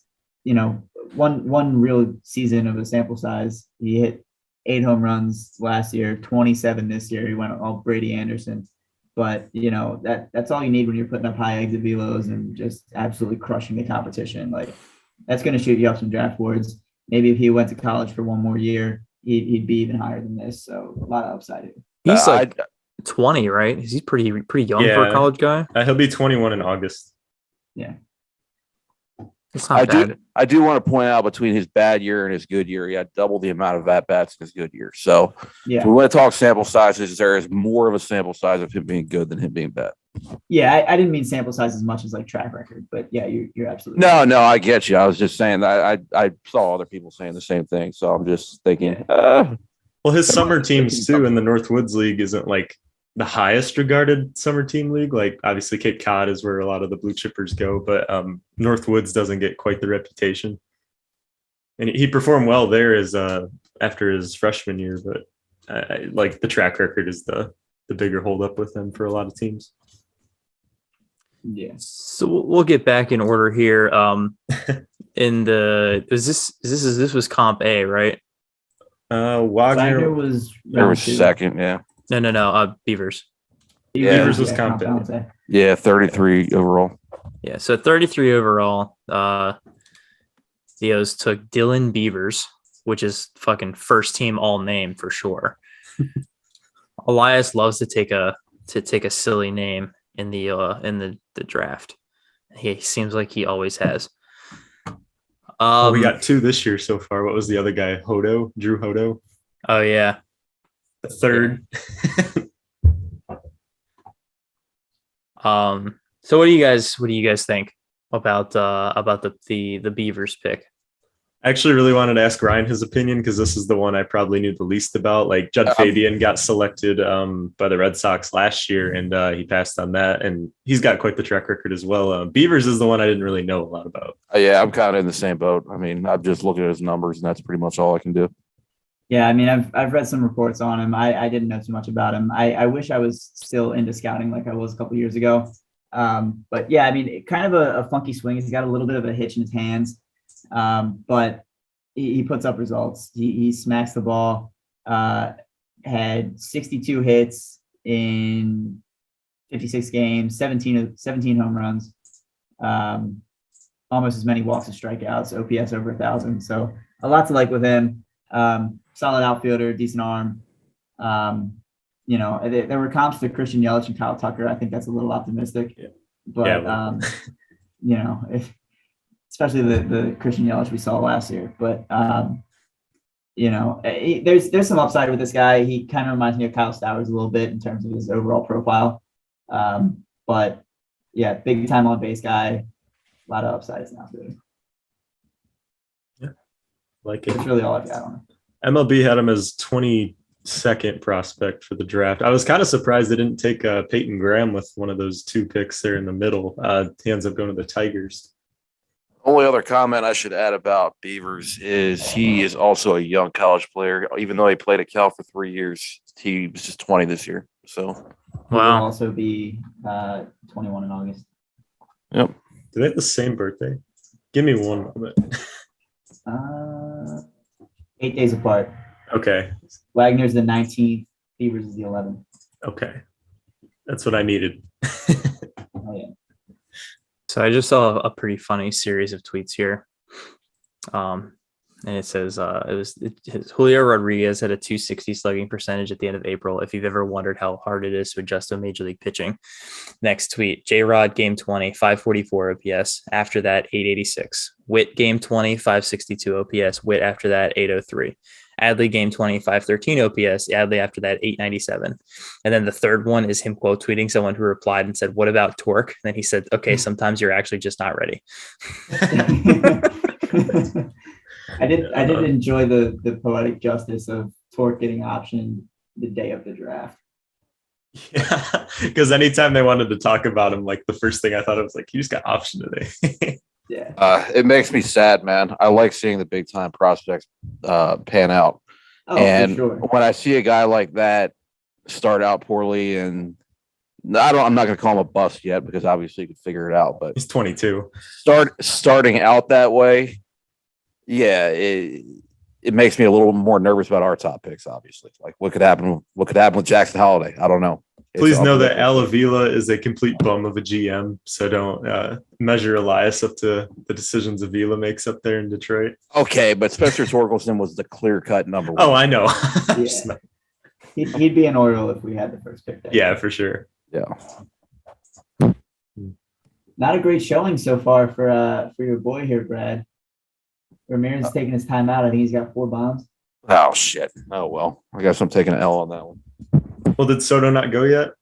one real season of a sample size. He hit 8 home runs last year, 27 this year. He went all Brady Anderson. But that's all you need when you're putting up high exit velos and just absolutely crushing the competition. Like that's going to shoot you up some draft boards. Maybe if he went to college for one more year, he'd be even higher than this. So a lot of upside here. He's like 20, right? He's pretty young for a college guy. He'll be 21 in August. Yeah. It's not bad. I do want to point out between his bad year and his good year, he had double the amount of at-bats in his good year. So if we want to talk sample sizes, there is more of a sample size of him being good than him being bad. Yeah, I didn't mean sample size as much as like track record, but yeah, you're absolutely no, right. No, I get you. I was just saying that I saw other people saying the same thing, so I'm just thinking. Well, his summer teams too in the Northwoods League isn't like the highest regarded summer team league. Like obviously Cape Cod is where a lot of the blue chippers go, but Northwoods doesn't get quite the reputation. And he performed well there as after his freshman year, but like the track record is the bigger holdup with him for a lot of teams. Yeah. So we'll get back in order here. This was Comp A, right? Wagner was second, yeah. No. Beavers. Beavers was Comp A. Yeah, 33 overall. Yeah, so 33 overall. Theos took Dylan Beavers, which is fucking first team all name for sure. Elias loves to take a silly name in the draft. He seems like he always has. We got 2 this year so far. What was the other guy? Drew Hodo. Oh yeah, the third. Yeah. So what do you guys think about the Beavers pick? I actually really wanted to ask Ryan his opinion because this is the one I probably knew the least about. Like Judd Fabian got selected by the Red Sox last year, and he passed on that, and he's got quite the track record as well. Beavers is the one I didn't really know a lot about. Yeah, I'm kind of in the same boat. I mean, I'm just looking at his numbers, and that's pretty much all I can do. Yeah, I mean, I've read some reports on him. I didn't know too much about him. I wish I was still into scouting like I was a couple years ago. But yeah, I mean, kind of a funky swing. He's got a little bit of a hitch in his hands. But he puts up results. He smacks the ball, had 62 hits in 56 games, 17 home runs, almost as many walks as strikeouts, OPS over 1,000. So a lot to like with him. Solid outfielder, decent arm. There were comps to Christian Yelich and Kyle Tucker. I think that's a little optimistic. Yeah. But, especially the Christian Yelich we saw last year. But there's some upside with this guy. He kind of reminds me of Kyle Stowers a little bit in terms of his overall profile. But yeah, big time on base guy. A lot of upsides now. Really. Yeah, like it. That's really all I've got on him. MLB had him as 22nd prospect for the draft. I was kind of surprised they didn't take Peyton Graham with one of those 2 picks there in the middle. He ends up going to the Tigers. Only other comment I should add about Beavers is he is also a young college player. Even though he played at Cal for 3 years, he was just 20 this year. So, He will also be 21 in August. Yep. Do they have the same birthday? Give me one moment. 8 days apart. Okay. Wagner's the 19th. Beavers is the 11th. Okay. That's what I needed. Oh, yeah. So I just saw a pretty funny series of tweets here. And it says Julio Rodriguez had a 260 slugging percentage at the end of April. If you've ever wondered how hard it is to adjust to Major League pitching. Next tweet, J-Rod game 20, 544 OPS. After that, 886. Witt game 20, 562 OPS. Witt after that, 803. Adley game 20, 513 OPS. Adley after that, 897. And then the third one is him quote tweeting someone who replied and said, "What about torque?" And then he said, "Okay, sometimes you're actually just not ready." I did enjoy the poetic justice of torque getting optioned the day of the draft. Yeah, because anytime they wanted to talk about him, like the first thing I thought of was like, he just got optioned today. Yeah. It makes me sad, man. I like seeing the big time prospects pan out. Oh, And for sure. when I see a guy like that start out poorly, and I'm not going to call him a bust yet because obviously you could figure it out, but He's 22. Starting out that way, yeah, it makes me a little more nervous about our top picks, obviously. Like what could happen with Jackson Holiday? I don't know. Please know that Al Avila is a complete bum of a GM, so don't measure Elias up to the decisions Avila makes up there in Detroit. Okay, but Spencer Torkelson was the clear-cut number one. Oh, I know. Yeah. He'd be an Oriole if we had the first pick. Yeah, for sure. Yeah. Not a great showing so far for your boy here, Brad. Ramirez is taking his time out. I think he's got 4 bombs. Oh, shit. Oh, well. I guess I'm taking an L on that one. Well, did Soto not go yet?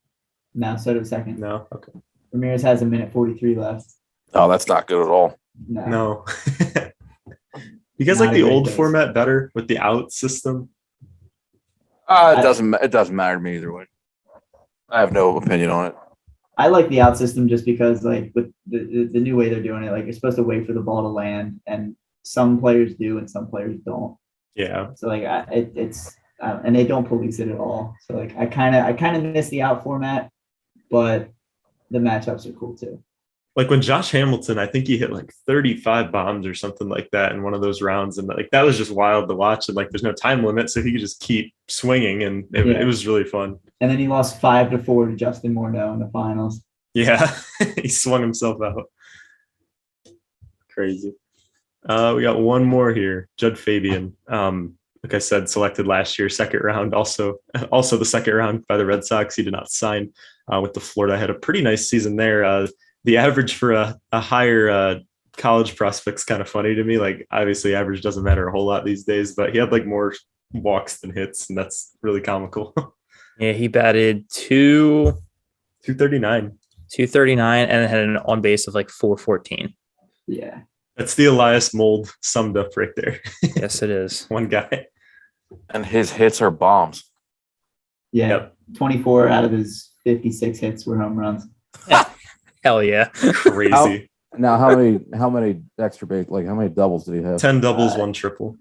No, Soto second. No. Okay. Ramirez has a minute 43 left. Oh, that's not good at all. No. You guys Not like a the great old base. format better with the out system? It doesn't matter to me either way. I have no opinion on it. I like the out system just because, like, with the new way they're doing it, like, you're supposed to wait for the ball to land, and some players do and some players don't. Yeah. So, like, and they don't police it at all. So, like, I kind of miss the out format, but the matchups are cool too. Like when Josh Hamilton, I think he hit like 35 bombs or something like that in one of those rounds. And like, that was just wild to watch. And like, there's no time limit. So he could just keep swinging. And it was really fun. And then he lost 5-4 to Justin Morneau in the finals. Yeah. He swung himself out. Crazy. We got one more here. Judd Fabian. Like I said, selected last year, second round, also the second round by the Red Sox. He did not sign with the Florida. Had a pretty nice season there. The average for a higher college prospect's kind of funny to me. Like, obviously average doesn't matter a whole lot these days, but he had like more walks than hits, and that's really comical. Yeah, he batted 239, and had an on base of like 414. Yeah. That's the Elias mold summed up right there. Yes, it is. One guy. And his hits are bombs. Yeah. Yep. 24 out of his 56 hits were home runs. Hell yeah. Crazy. Now, how many extra base, like how many doubles did he have? 10 doubles, 1 triple.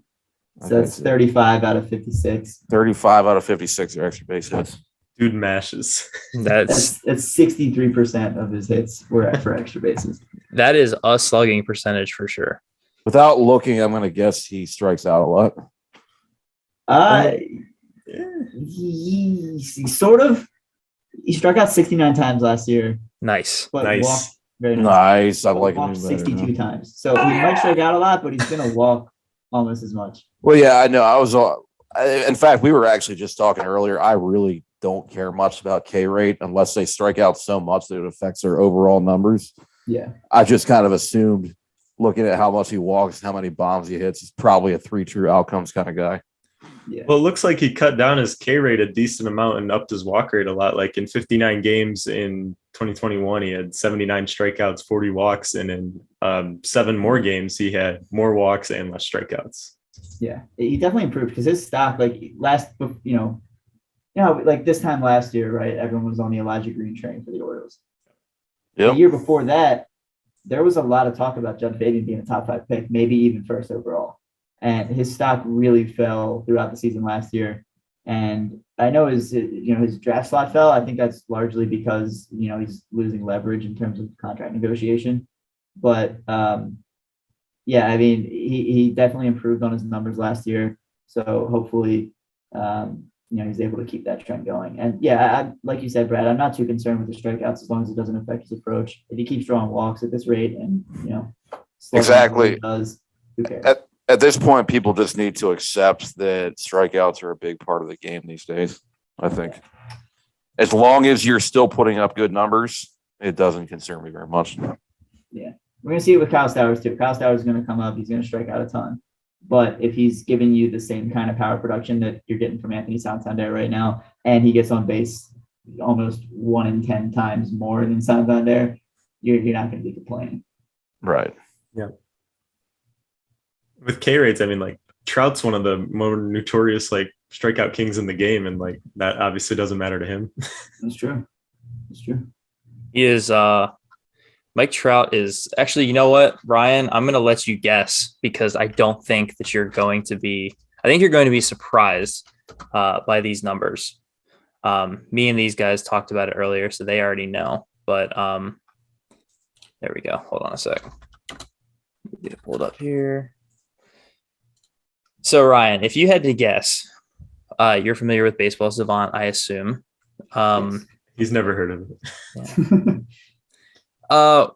So that's 35 out of 56. 35 out of 56 are extra base hits. Dude mashes. That's 63% of his hits were for extra bases. that is a slugging percentage for sure. Without looking, I'm going to guess he strikes out a lot. He sort of. He struck out 69 times last year, Nice. but Nice. walked very nice. Nice. I like Walked him better 62 now. times. So he might strike out a lot, but he's going to walk almost as much. Well, yeah, I know. In fact, we were actually just talking earlier. I really don't care much about K rate unless they strike out so much that it affects their overall numbers. Yeah. I just kind of assumed, looking at how much he walks, how many bombs he hits, he's probably a 3 true outcomes kind of guy. Yeah. Well, it looks like he cut down his K rate a decent amount and upped his walk rate a lot. Like in 59 games in 2021, he had 79 strikeouts, 40 walks, and in 7 more games, he had more walks and less strikeouts. Yeah, he definitely improved because his stock, like like this time last year, right? Everyone was on the Elijah Green train for the Orioles. Yep. The year before that, there was a lot of talk about Judd Fabian being a top 5 pick, maybe even first overall. And his stock really fell throughout the season last year. And I know his draft slot fell. I think that's largely because, he's losing leverage in terms of contract negotiation. But yeah, I mean, he definitely improved on his numbers last year. So hopefully, he's able to keep that trend going. And yeah, like you said, Brad, I'm not too concerned with the strikeouts as long as it doesn't affect his approach. If he keeps drawing walks at this rate and, Exactly. does, who cares? At this point, people just need to accept that strikeouts are a big part of the game these days. I think as long as you're still putting up good numbers, it doesn't concern me very much. Yeah. We're going to see it with Kyle Stowers too. Kyle Stowers is going to come up. He's going to strike out a ton. But if he's giving you the same kind of power production that you're getting from Anthony Santander right now, and he gets on base almost 1 in 10 times more than Santander, you're not going to be complaining. Right. Yeah. With K rates, I mean, like Trout's one of the more notorious strikeout kings in the game, and that obviously doesn't matter to him. That's true. That's true. He is Mike Trout is actually, you know what, Ryan, I'm going to let you guess because I don't think that you're going to be, I think you're going to be surprised by these numbers. Me and these guys talked about it earlier, so they already know, but there we go. Hold on a sec. Get it pulled up here. So Ryan, if you had to guess, you're familiar with Baseball Savant, I assume. Yes. He's never heard of it. Yeah.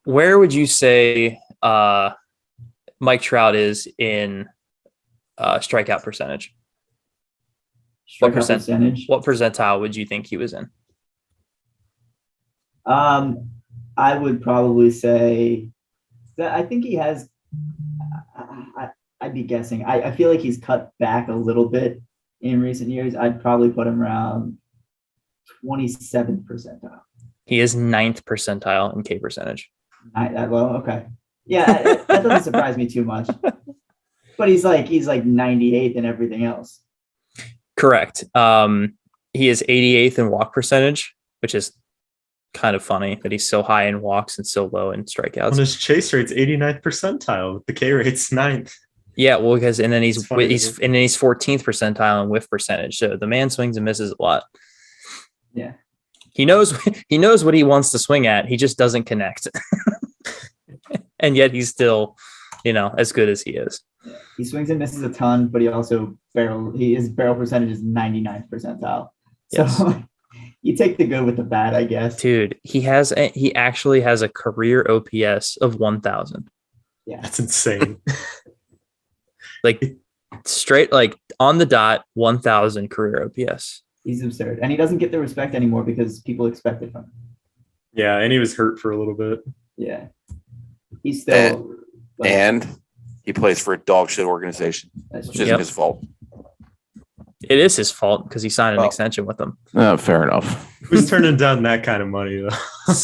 Where would you say Mike Trout is in strikeout percentage? What percentage? What percentile would you think he was in? I would probably say that I think he has. I'd be guessing. I feel like he's cut back a little bit in recent years. I'd probably put him around 27th percentile. He is 9th percentile in K percentage. That low? Okay. Yeah, that doesn't surprise me too much. But he's like 98th in everything else. Correct. He is 88th in walk percentage, which is kind of funny that he's so high in walks and so low in strikeouts. And his chase rate's 89th percentile. The K rate's 9th. Yeah, well, because and then he's It's funny, 14th percentile in whiff percentage. So the man swings and misses a lot. Yeah. He knows what he wants to swing at. He just doesn't connect. And yet he's still, as good as he is. Yeah. He swings and misses a ton, but he also his barrel percentage is 99th percentile. So Yes. You take the good with the bad, I guess. Dude, he actually has a career OPS of 1,000. Yeah. That's insane. Straight, on the dot, 1,000 career OPS. He's absurd. And he doesn't get the respect anymore because people expect it from him. Yeah, and he was hurt for a little bit. Yeah. He's still And he plays for a dog shit organization, that's which true. isn't his fault. It is his fault because he signed an extension with them. Fair enough. Who's turning down that kind of money, though?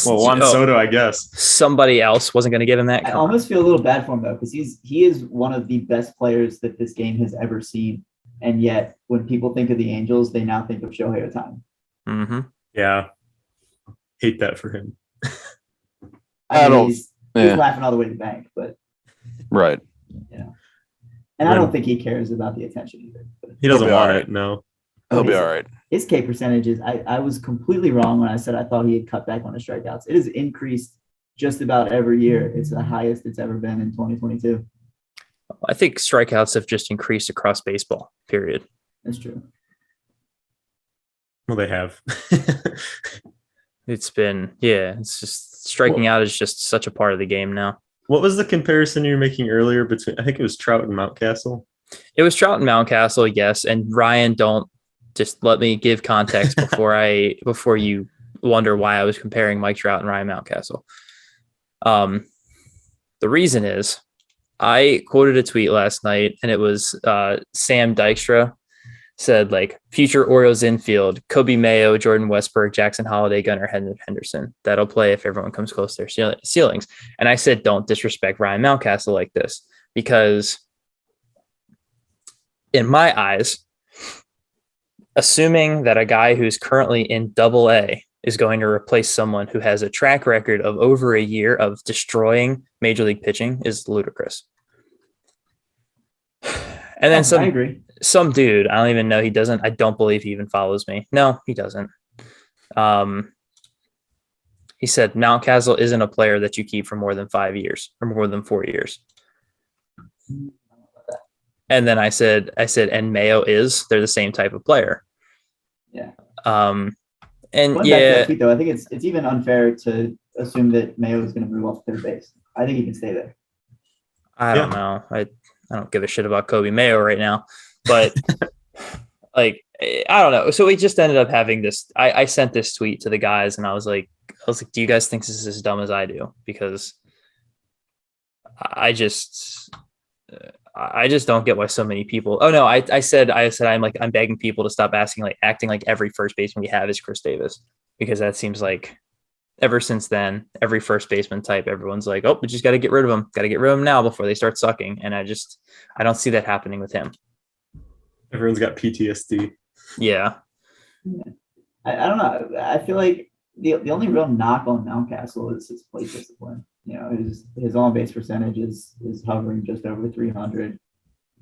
Well, Juan Soto, I guess. Somebody else wasn't going to give him that. I almost feel a little bad for him though, because he is one of the best players that this game has ever seen. And yet when people think of the Angels, they now think of Shohei Ohtani. Mm-hmm. Yeah. Hate that for him. He's laughing all the way to the bank, but Right. and I don't think he cares about the attention either. But He doesn't He'll be want all right. it, no. He'll be all right. his K percentages, I was completely wrong when I said I thought he had cut back on his strikeouts. It has increased just about every year. It's the highest it's ever been in 2022. I think strikeouts have just increased across baseball, period. That's true. Well, they have. It's just striking out is just such a part of the game now. What was the comparison you were making earlier between, I think it was Trout and Mountcastle? It was Trout and Mountcastle, yes. And Ryan, don't just let me give context before you wonder why I was comparing Mike Trout and Ryan Mountcastle. The reason is I quoted a tweet last night, and it was Sam Dykstra said, like, future Orioles infield, Kobe Mayo, Jordan Westberg, Jackson Holiday, Gunnar Henderson. That'll play if everyone comes close to their ceilings. And I said, don't disrespect Ryan Mountcastle like this, because in my eyes, assuming that a guy who's currently in AA is going to replace someone who has a track record of over a year of destroying major league pitching is ludicrous. And then I agree. Some dude, I don't even know. I don't believe he even follows me. No, he doesn't. He said Mountcastle isn't a player that you keep for more than 5 years or more than 4 years. And then I said, and Mayo is. They're the same type of player. Yeah. And Going back to that tweet, though, I think it's even unfair to assume that Mayo is going to move off third base. I think he can stay there. I don't know. I don't give a shit about Kobe Mayo right now, but like, I don't know. So we just ended up having this. I sent this tweet to the guys, and I was like, do you guys think this is as dumb as I do? Because I just don't get why so many people. Oh no, I said I'm begging people to stop acting like every first baseman we have is Chris Davis, because that seems like ever since then, every first baseman type, everyone's like, oh, we just got to get rid of them. Got to get rid of them now before they start sucking. And I don't see that happening with him. Everyone's got PTSD. Yeah. I don't know. I feel like the only real knock on Mountcastle is his plate discipline. You know, his on base percentage is hovering just over 300.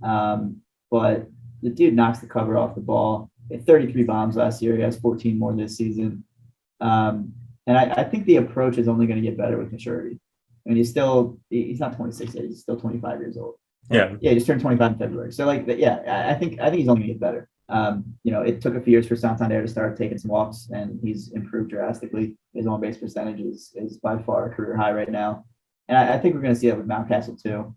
But the dude knocks the cover off the ball. He had 33 bombs last year. He has 14 more this season. And I think the approach is only going to get better with maturity. I mean, he's not 26 yet. He's still 25 years old. Yeah. Yeah, he just turned 25 in February. So I think he's only going to get better. It took a few years for Santander to start taking some walks, and he's improved drastically. His on base percentage is by far a career high right now. And I think we're going to see that with Mountcastle too.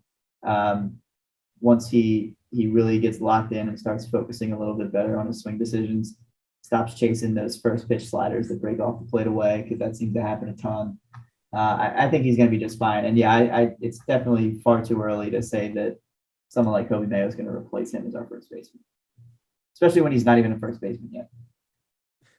Once he really gets locked in and starts focusing a little bit better on his swing decisions, stops chasing those first pitch sliders that break off the plate away, because that seems to happen a ton. I think he's going to be just fine. And it's definitely far too early to say that someone like Kobe Mayo is going to replace him as our first baseman, especially when he's not even a first baseman yet.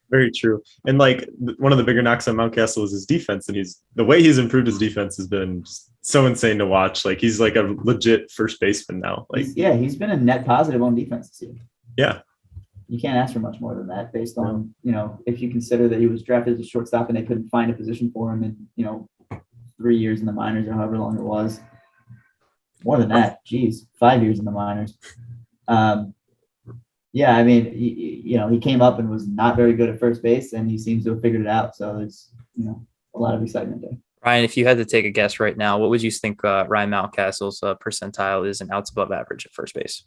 Very true. And like one of the bigger knocks on Mountcastle is his defense, and the way he's improved his defense has been just so insane to watch. Like he's like a legit first baseman now. Like he's been a net positive on defense this year. Yeah. You can't ask for much more than that based on, if you consider that he was drafted as a shortstop and they couldn't find a position for him in, 3 years in the minors or however long it was. More than that, 5 years in the minors. I mean, he came up and was not very good at first base, and he seems to have figured it out. So there's, a lot of excitement there. Ryan, if you had to take a guess right now, what would you think Ryan Mountcastle's percentile is in outs above average at first base?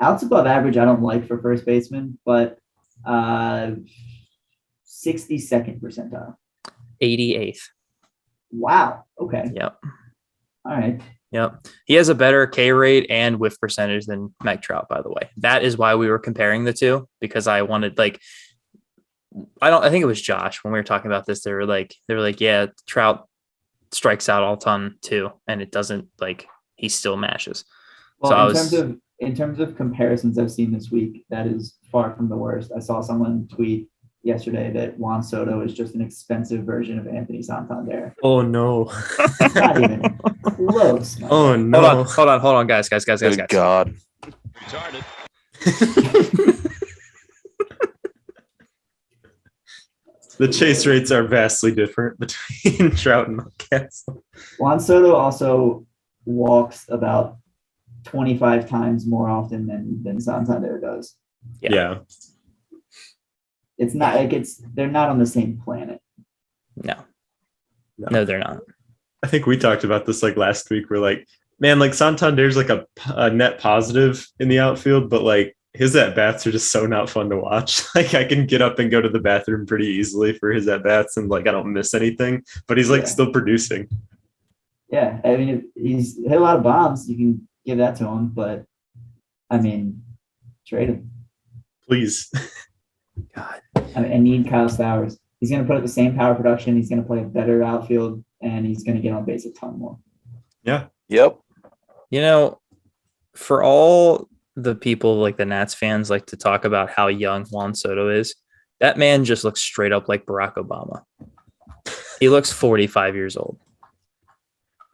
Outs above average, I don't like for first baseman, but 62nd percentile. 88th. Wow. Okay. Yep. All right. Yep. He has a better K rate and whiff percentage than Mike Trout, by the way. That is why we were comparing the two, because I wanted I think it was Josh when we were talking about this. They were like, yeah, Trout strikes out all ton too, and it doesn't he still mashes. Well, so in terms of comparisons I've seen this week, that is far from the worst. I saw someone tweet yesterday that Juan Soto is just an expensive version of Anthony Santander. Oh no. Not even close. Man. Oh no. Hold on, guys. Good God. The chase rates are vastly different between Trout and Mountcastle. Juan Soto also walks about 25 times more often than Santander does. Yeah. It's not they're not on the same planet. No, they're not. I think we talked about this last week. We're man, Santander's a net positive in the outfield, but his at-bats are just so not fun to watch. I can get up and go to the bathroom pretty easily for his at-bats, and I don't miss anything, but he's still producing. Yeah, I mean, he's hit a lot of bombs. You can give that to him, but I mean, trade him. Please. God. I need Kyle Stowers. He's going to put up the same power production. He's going to play a better outfield, and he's going to get on base a ton more. Yeah. Yep. You know, for all the people like the Nats fans like to talk about how young Juan Soto is, that man just looks straight up like Barack Obama. He looks 45 years old.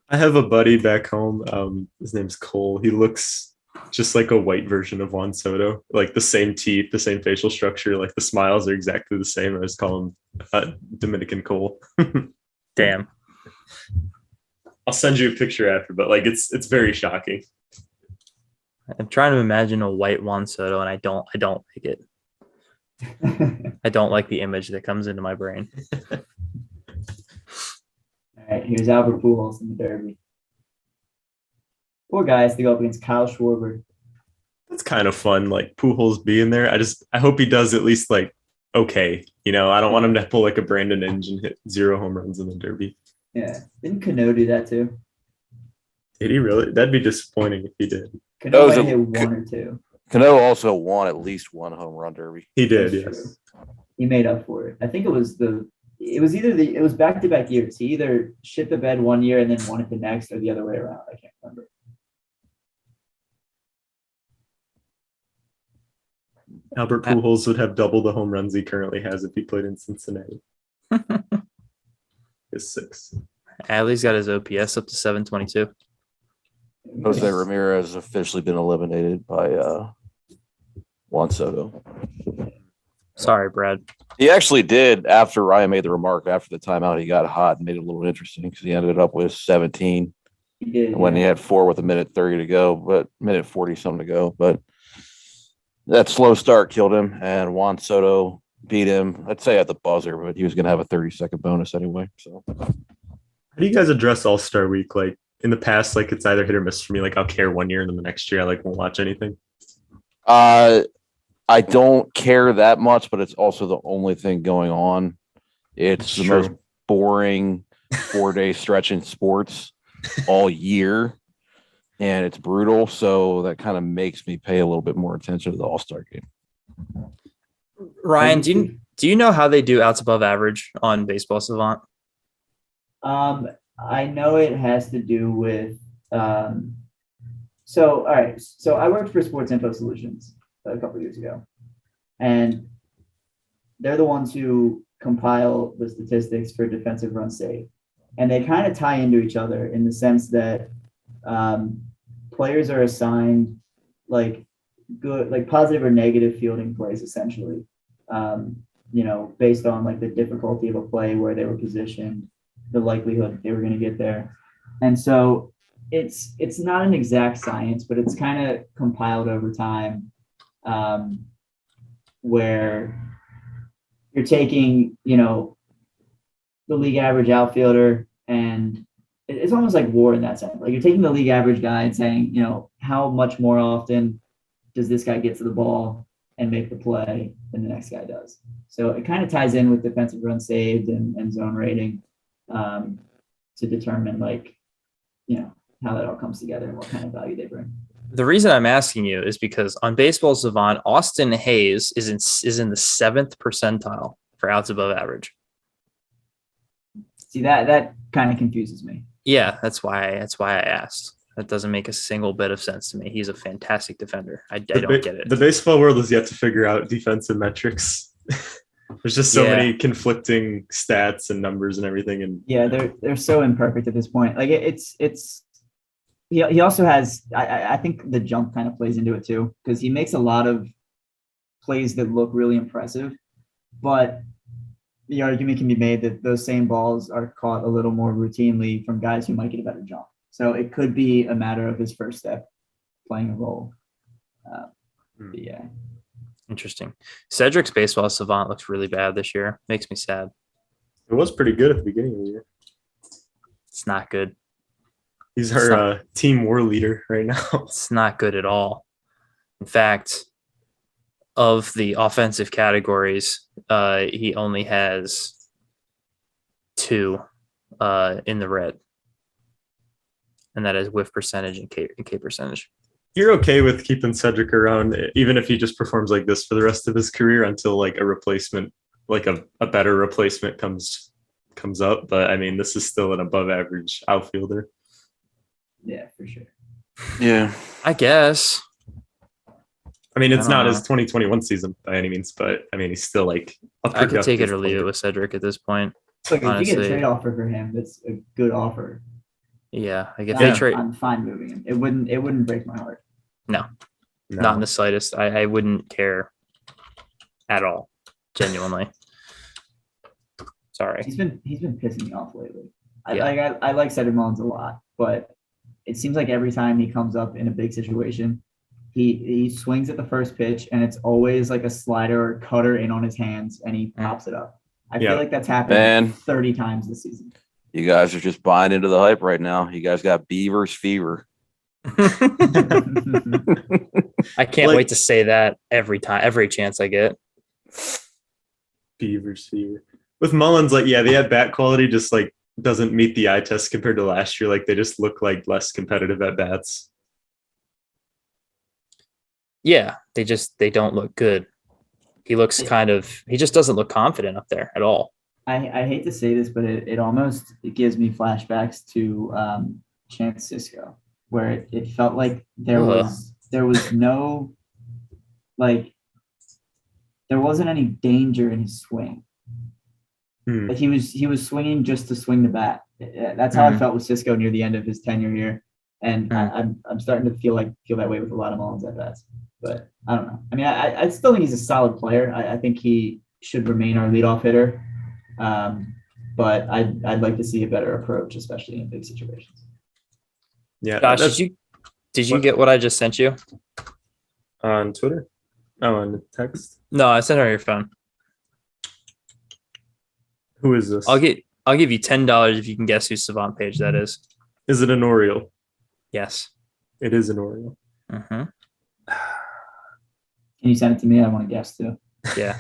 I have a buddy back home. His name's Cole. He looks just like a white version of Juan Soto, like the same teeth, the same facial structure, like the smiles are exactly the same. I just call him Dominican Cole. Damn. I'll send you a picture after, but like it's very shocking. I'm trying to imagine a white Juan Soto, and I don't like it. I don't like the image that comes into my brain. All right, here's Albert Pujols in the Derby. Poor guy has to go up against Kyle Schwarber. That's kind of fun, like Pujols being there. I hope he does at least like okay. You know, I don't want him to pull like a Brandon Inge and hit 0 home runs in the Derby. Yeah, didn't Cano do that too? Did he really? That'd be disappointing if he did. Cano might hit 1 or 2. Cano also won at least 1 home run derby. He did, That's yes. true. He made up for it. I think it was back-to-back years. He either shit the bed one year and then won it the next, or the other way around. I can't remember. Albert Pujols would have double the home runs he currently has if he played in Cincinnati. It's 6. Adley's got his OPS up to 722. Jose Ramirez has officially been eliminated by Juan Soto. Sorry, Brad. He actually did, after Ryan made the remark after the timeout, he got hot and made it a little interesting because he ended up with 17 He did. when he had 4 with a minute 30 to go, but minute 40 something to go. But that slow start killed him, and Juan Soto beat him, I'd say at the buzzer, but he was going to have a 30-second bonus anyway. So, How do you guys address All-Star Week? Like in the past, like it's either hit or miss for me. Like I'll care one year, and then the next year I like won't watch anything. I don't care that much, but it's also the only thing going on. It's the most boring 4-day stretch in sports all year, and it's brutal. So that kind of makes me pay a little bit more attention to the All-Star game. Ryan, do you know how they do outs above average on Baseball Savant? I know it has to do with so all right. So I worked for Sports Info Solutions a couple of years ago, and they're the ones who compile the statistics for defensive run saved, and they kind of tie into each other in the sense that players are assigned like good, like positive or negative fielding plays essentially, based on like the difficulty of a play, where they were positioned, the likelihood that they were going to get there. And so it's not an exact science, but it's kind of compiled over time, where you're taking, the league average outfielder, and it's almost like war in that sense. Like you're taking the league average guy and saying, how much more often does this guy get to the ball and make the play than the next guy does? So it kind of ties in with defensive runs saved and zone rating, to determine how that all comes together and what kind of value they bring. The reason I'm asking you is because on Baseball Savant, Austin Hayes is in the 7th percentile for outs above average. See, that kind of confuses me. Yeah, that's why I asked. That doesn't make a single bit of sense to me. He's a fantastic defender. I don't get it. The baseball world has yet to figure out defensive metrics. There's just so many conflicting stats and numbers and everything. And yeah, they're so imperfect at this point. Like he also has, I think the jump kind of plays into it too, because he makes a lot of plays that look really impressive, but the argument can be made that those same balls are caught a little more routinely from guys who might get a better jump. So it could be a matter of his first step playing a role. But yeah. Interesting. Cedric's Baseball Savant looks really bad this year. Makes me sad. it was pretty good at the beginning of the year. It's not good. He's our team war leader right now. It's not good at all. In fact, of the offensive categories, he only has 2 in the red. And that is whiff percentage and K percentage. You're okay with keeping Cedric around, even if he just performs like this for the rest of his career until like a replacement like a better replacement comes up. But I mean, this is still an above average outfielder. Yeah, for sure. Yeah. I guess. I mean, it's I don't not know. his 2021 season by any means, but I mean, he's still like a I could take it productive or leave it player. with Cedric at this point. Look, if you get a Honestly. trade offer for him, that's a good offer. Yeah, like if I'm, they trade, I'm fine moving him. It wouldn't break my heart. not in No. the slightest. I wouldn't care at all. Genuinely. Sorry. He's been pissing me off lately. Yeah. I like Cedric Mullins a lot, but it seems like every time he comes up in a big situation, he swings at the first pitch and it's always like a slider or cutter in on his hands and he pops it up. I Yeah. feel like that's happened Man. 30 times this season. You guys are just buying into the hype right now. You guys got Beavers fever. I can't Like- wait to say that every chance I get. Beavers fever. With Mullins, like, yeah, they have bat quality, just like doesn't meet the eye test compared to last year. Like they just look like less competitive at bats. Yeah, they don't look good. He looks he just doesn't look confident up there at all. I hate to say this, but it almost gives me flashbacks to Chance Cisco, where it felt like there was no, like, there wasn't any danger in his swing. Like he was swinging just to swing the bat. That's how I felt with Cisco near the end of his tenure here, and I'm starting to feel that way with a lot of Mullins at bats. But I don't know. I mean, I still think he's a solid player. I think he should remain our leadoff hitter. But I'd like to see a better approach, especially in big situations. Yeah. Josh, did you get what I just sent you? On Twitter? Oh, on the text? No, I sent it on your phone. Who is this? I'll give you $10 if you can guess whose Savant page that is. Is it an Oriole? Yes. It is an Oriole. Mm-hmm. Can you send it to me? I want to guess too. Yeah.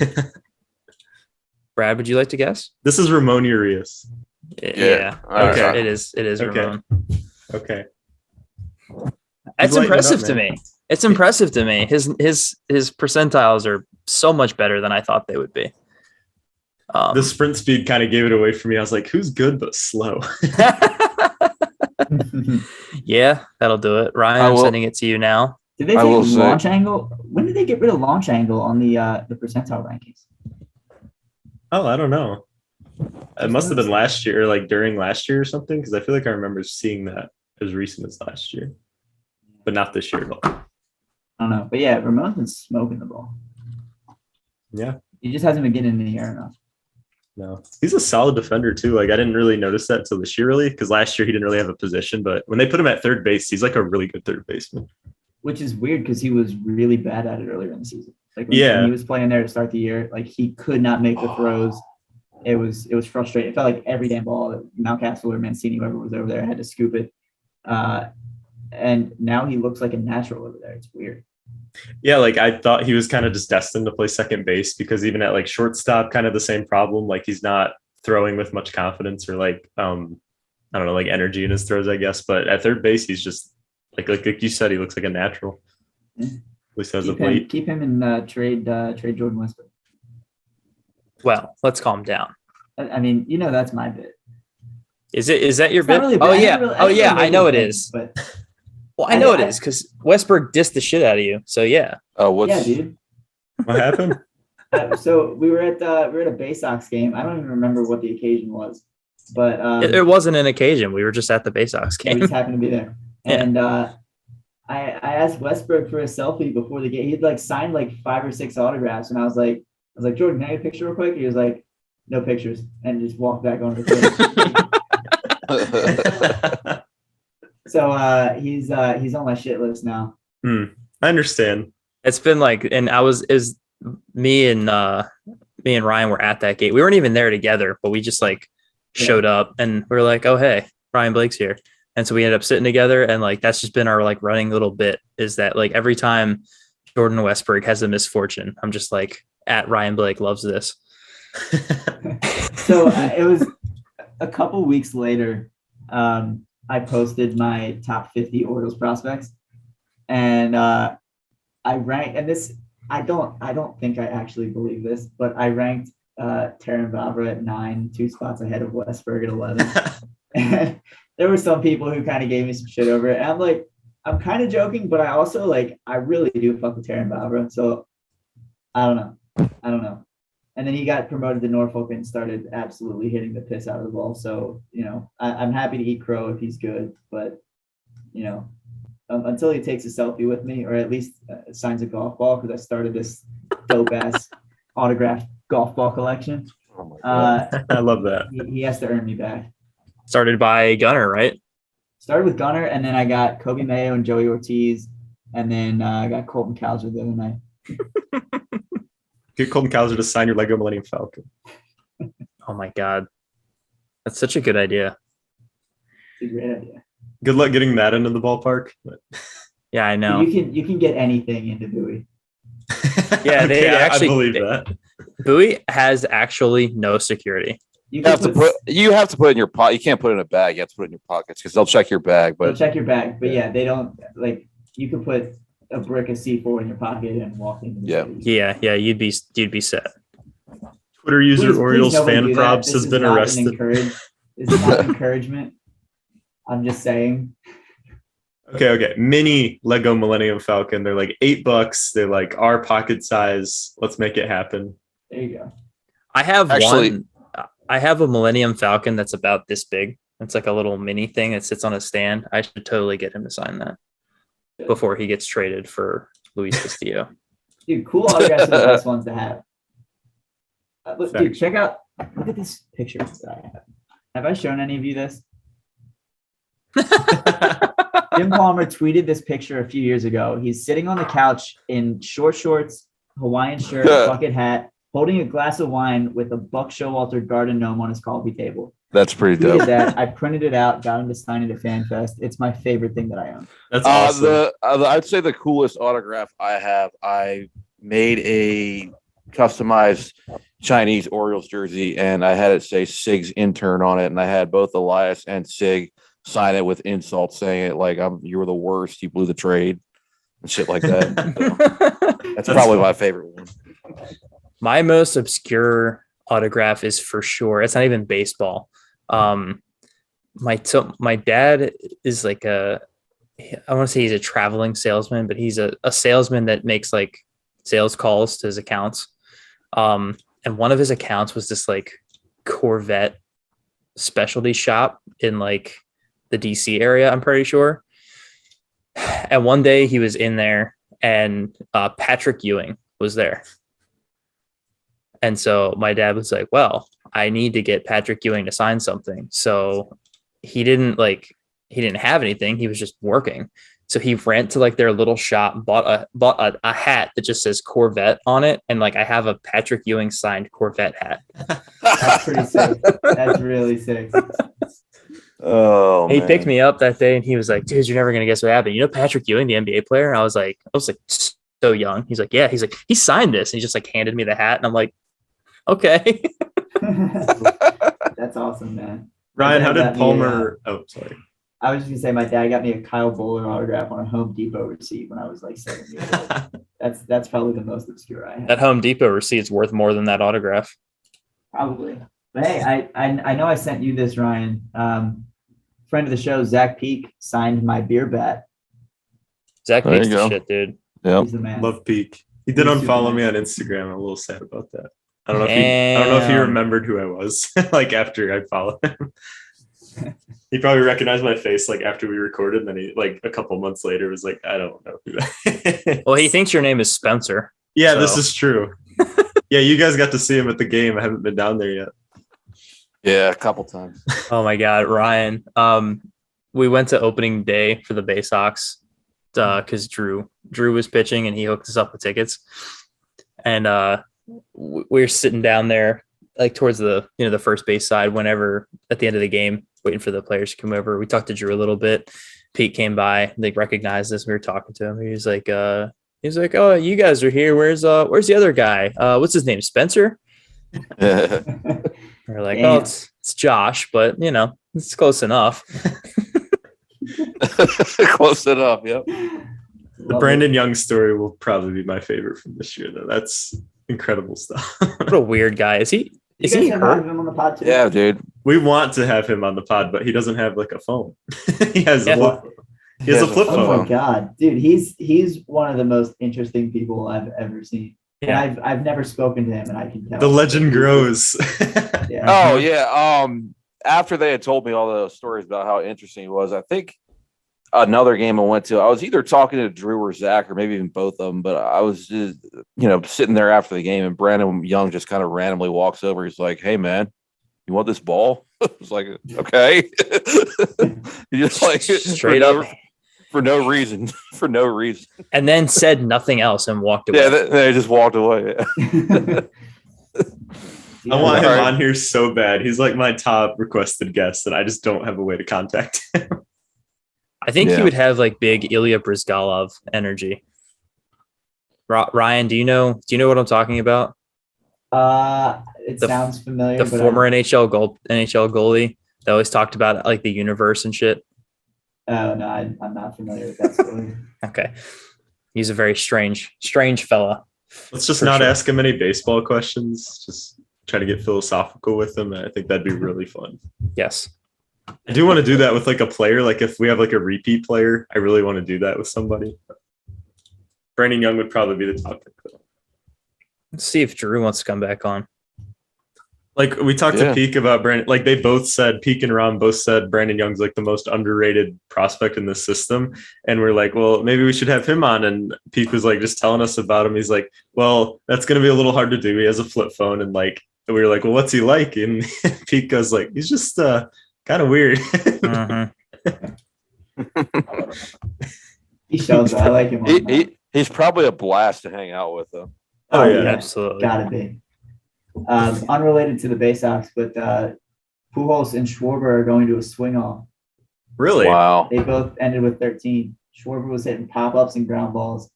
Brad, would you like to guess? This is Ramon Urias. Yeah. Okay. Okay. It is Okay. Ramon. Okay. It's lighting it impressive up, to man. me. It's impressive to me. His percentiles are so much better than I thought they would be. The sprint speed kind of gave it away for me. I was like, who's good but slow? Yeah, that'll do it. Ryan, I'm sending it to you now. Did they I take will say- launch angle? When did they get rid of launch angle on the percentile rankings? Oh, I don't know. It must have been last year, or like during last year or something, because I feel like I remember seeing that as recent as last year, but not this year at all. I don't know. But yeah, Ramon's been smoking the ball. Yeah. He just hasn't been getting in the air enough. No, he's a solid defender too. Like I didn't really notice that till this year, really, because last year he didn't really have a position. But when they put him at third base, he's like a really good third baseman. Which is weird because he was really bad at it earlier in the season. Like when he was playing there to start the year, like he could not make the throws. It was frustrating. It felt like every damn ball that Mountcastle or Mancini, whoever was over there, had to scoop it. And now he looks like a natural over there. It's weird. Yeah, like I thought he was kind of just destined to play second base because even at like shortstop, kind of the same problem. Like he's not throwing with much confidence or like I don't know, like energy in his throws, I guess. But at third base, he's just like you said, he looks like a natural. Yeah. At least as of late. Keep him in trade Jordan Westbrook. Well, let's calm down. I mean, that's my bit. Is that your It's not bit? really Oh bad. yeah. I know it thing, is. But Well, I know it is because Westberg dissed the shit out of you. So yeah. Oh, yeah, dude. What happened? So we were at a Bay Sox game. I don't even remember what the occasion was, but It wasn't an occasion. We were just at the Bay Sox we game. just happened to be there. Yeah. And I asked Westbrook for a selfie before the game. He'd like signed like 5 or 6 autographs, and I was like, Jordan, can I get a picture real quick? He was like, no pictures, and just walked back on the field. So he's on my shit list now. I understand. It's been like, and me and Ryan were at that game. We weren't even there together, but we just like showed up and we were like, oh, hey, Ryan Blake's here. And so we ended up sitting together. And like, that's just been our like running little bit is that like every time Jordan Westberg has a misfortune, I'm just like at Ryan Blake loves this. So it was a couple weeks later. I posted my top 50 Orioles prospects, and I ranked. And this, I don't think I actually believe this, but I ranked Terran Vavra at 9, 2 spots ahead of Westberg at 11. And there were some people who kind of gave me some shit over it. And I'm like, I'm kind of joking, but I also like, I really do fuck with Terran Vavra. So I don't know. And then he got promoted to Norfolk and started absolutely hitting the piss out of the ball. So, I'm happy to eat crow if he's good, but until he takes a selfie with me, or at least signs a golf ball, because I started this dope ass autographed golf ball collection. Oh my God. I love that. He has to earn me back. Started by Gunner, right? Started with Gunner, and then I got Kobe Mayo and Joey Ortiz, and then I got Colton Cowser the other night. Get Colton Cowser to sign your Lego Millennium Falcon. Oh my God. That's such a good idea. It's a great idea. Good luck getting that into the ballpark. But... Yeah, I know. You can get anything into Bowie. Yeah, they I believe that. Bowie has actually no security. You have to put it in your pocket. You can't put it in a bag. You have to put it in your pockets because they'll check your bag. But they'll check your bag. But yeah, they don't like. You could put a brick of C4 in your pocket and walk into the city. Yeah. You'd be set. Twitter user Please Orioles nobody fan do that. props This has is been not arrested. This is not encouragement. I'm just saying. Okay. Mini Lego Millennium Falcon. They're like $8. They're like our pocket size. Let's make it happen. There you go. I have a Millennium Falcon that's about this big. It's like a little mini thing that sits on a stand. I should totally get him to sign that before he gets traded for Luis Castillo. Dude, cool autographs are the best ones to have. Dude, look at this picture that I have. Have I shown any of you this? Jim Palmer tweeted this picture a few years ago. He's sitting on the couch in short shorts, Hawaiian shirt, bucket hat, holding a glass of wine with a Buck Showalter garden gnome on his coffee table. that's pretty dope. I printed it out, got him to sign it at FanFest. It's my favorite thing that I own. That's awesome. I'd say the coolest autograph I have. I made a customized Chinese Orioles jersey, and I had it say Sig's intern on it, and I had both Elias and Sig sign it with insults, saying it like you were the worst, you blew the trade, and shit like that. So, that's probably my favorite one. My most obscure autograph is for sure. It's not even baseball. My dad is like I want to say he's a traveling salesman, but he's a salesman that makes like sales calls to his accounts. And one of his accounts was this like Corvette specialty shop in like the DC area, I'm pretty sure. And one day he was in there and Patrick Ewing was there. And so my dad was like, well, I need to get Patrick Ewing to sign something. So he didn't have anything. He was just working. So he ran to like their little shop, bought a hat that just says Corvette on it. And like, I have a Patrick Ewing signed Corvette hat. That's pretty sick. That's really sick. Oh, He picked me up that day and he was like, dude, you're never going to guess what happened. You know, Patrick Ewing, the NBA player. And I was like so young. He's like, yeah, he's like, he signed this. And he just like handed me the hat. And I'm like, okay. That's awesome, man. Ryan, how did Palmer? Sorry. I was just gonna say my dad got me a Kyle Bowler autograph on a Home Depot receipt when I was like 7 years old. That's probably the most obscure I have. That Home Depot receipt's worth more than that autograph. Probably. But hey, I know I sent you this, Ryan. Friend of the show, Zach Peak, signed my beer bat. Zach Peak's the shit, dude. Yeah, he's the man. Love Peak. He did unfollow me on Instagram. I'm a little sad about that. I don't know if he remembered who I was like after I followed him. He probably recognized my face like after we recorded, and then he like a couple months later was like, I don't know who that is. Well, he thinks your name is Spencer. Yeah, so. This is true. Yeah, you guys got to see him at the game. I haven't been down there yet. Yeah, a couple times. Oh my God, Ryan. We went to opening day for the Bay Sox because Drew was pitching and he hooked us up with tickets. And we were sitting down there like towards the the first base side whenever at the end of the game, waiting for the players to come over. We talked to Drew a little bit. Pete came by, they recognized us. We were talking to him. He was like, oh, you guys are here. Where's the other guy? What's his name? Spencer? We're like, oh, it's Josh, but it's close enough. Close enough, yep. The Brandon Young story will probably be my favorite from this year, though. That's incredible stuff. What a weird guy. Is he You guys have hurt? him on the pod too? Yeah, dude. We want to have him on the pod, but he doesn't have like a phone. He has Yeah. a flip. He has a flip Oh my phone. god, dude, he's one of the most interesting people I've ever seen. Yeah. And I've never spoken to him, and I can tell. The legend grows. Yeah. Oh yeah. After they had told me all the stories about how interesting he was, I think another game I went to, I was either talking to Drew or Zach, or maybe even both of them. But I was just, sitting there after the game, and Brandon Young just kind of randomly walks over. He's like, "Hey man, you want this ball?" I was like, "Okay." He just like Straight up. for no reason, for no reason. And then said nothing else and walked away. Yeah, they just walked away. I want him Alright. on here so bad. He's like my top requested guest, and I just don't have a way to contact him. I think he Yeah. would have like big Ilya Brizgalov energy. Ryan, do you know what I'm talking about? It The- sounds familiar. The but former NHL goalie that always talked about like the universe and shit. Oh no, I'm not familiar with that story. Okay. He's a very strange fella. Let's just For not sure. ask him any baseball questions. Just try to get philosophical with him. And I think that'd be really fun. Yes. I do want to do that with like a player. Like if we have like a repeat player, I really want to do that with somebody. Brandon Young would probably be the top pick. Let's see if Drew wants to come back on. Like we talked Yeah. to Peak about Brandon. Like they both said, Peak and Ron both said Brandon Young's like the most underrated prospect in the system. And we're like, well, maybe we should have him on. And Peak was like just telling us about him. He's like, well, that's going to be a little hard to do. He has a flip phone. And like, we were like, well, what's he like? And Peak goes like, he's just kind of weird. Mhm. He shows that. I like him. On that. He's probably a blast to hang out with, though. Oh, yeah. Absolutely. Gotta be. Unrelated to the Bay Sox, but Pujols and Schwarber are going to a swing off. Really? Wow. They both ended with 13. Schwarber was hitting pop-ups and ground balls.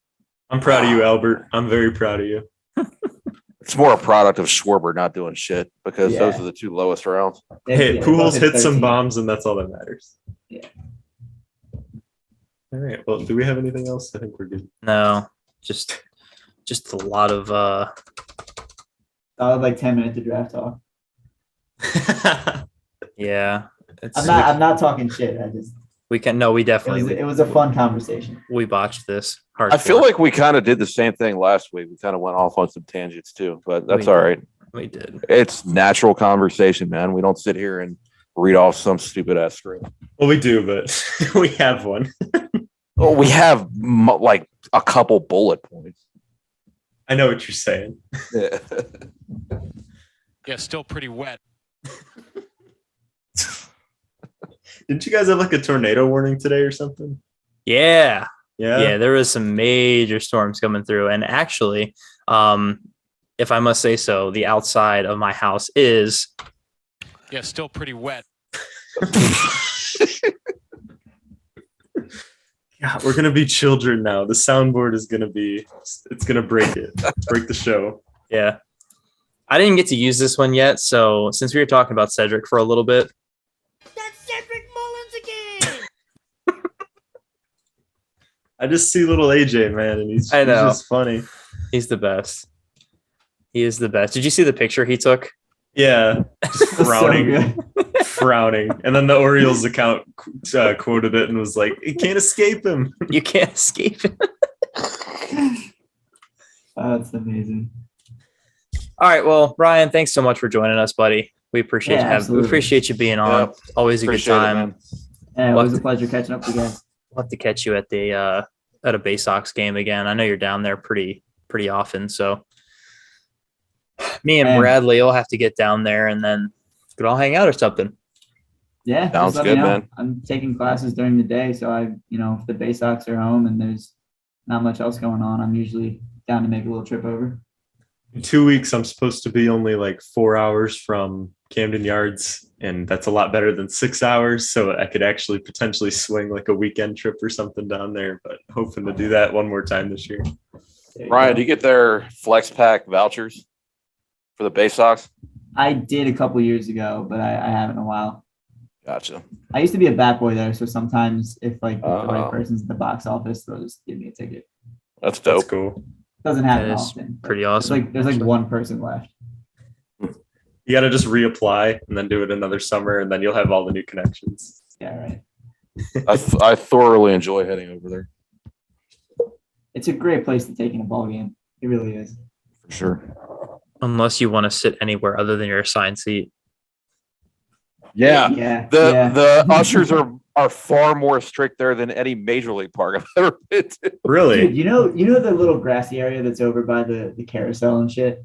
I'm proud of you, Albert. I'm very proud of you. It's more a product of Schwarber not doing shit because Yeah. those are the two lowest rounds. Hey, They Pujols both hit some 13. bombs, and that's all that matters. Yeah. All right. Well, do we have anything else? I think we're good. No, just a lot of I would like 10 minutes of draft talk. yeah. It's, I'm not talking shit. we definitely It was a fun conversation. we botched this. I feel like we kind of did the same thing last week. We kind of went off on some tangents too, but that's We all did. right. we did. It's natural conversation, man. We don't sit here and read off some stupid ass script. Well, we do, but we have one. Well, we have like a couple bullet points. I know what you're saying. Yeah. Yeah, still pretty wet. Didn't you guys have like a tornado warning today or something? Yeah. Yeah. Yeah, there was some major storms coming through. And actually, if I must say so, the outside of my house is Yeah, still pretty wet. Yeah, we're gonna be children now. The soundboard is gonna break it. Break the show. yeah. I didn't get to use this one yet, so since we were talking about Cedric for a little bit, That's Cedric Mullins again. I just see little AJ, man, and he's I know. just funny. he's the best. He is the best. Did you see the picture he took? Yeah, just So frowning, good. frowning. And then the Orioles account quoted it and was like, "You can't escape him." You can't escape it. Oh, that's amazing. All right. Well, Ryan, thanks so much for joining us, buddy. We appreciate Yeah, you we absolutely. appreciate you being on. Yeah. Always a good Appreciate it, time. man. Yeah, it What? was a pleasure catching up with you guys. We'll have to catch you at the at a Bay Sox game again. I know you're down there pretty often, so me and Man. Bradley will have to get down there and then we could all hang out or something. Yeah, just Sounds let me good, know. man. I'm taking classes during the day, so if the Bay Sox are home and there's not much else going on, I'm usually down to make a little trip over. In 2 weeks, I'm supposed to be only like 4 hours from Camden Yards, and that's a lot better than 6 hours. So I could actually potentially swing like a weekend trip or something down there, but hoping to do that one more time this year. There you Ryan, go. do you get their Flex Pack vouchers for the Bay Sox? I did a couple years ago, but I haven't in a while. Gotcha. I used to be a bat boy there, so sometimes if the Uh-huh. right person's at the box office, they'll just give me a ticket. That's That's dope. cool. Doesn't happen That is often. pretty awesome. There's like one person left. You got to just reapply and then do it another summer, and then you'll have all the new connections. Yeah, right. I thoroughly enjoy heading over there It's a great place to take in a ball game. It really is. for sure. Unless you want to sit anywhere other than your assigned seat. Yeah. Yeah. The ushers are far more strict there than any major league park I've ever been to. Really? Dude, you know the little grassy area that's over by the carousel and shit?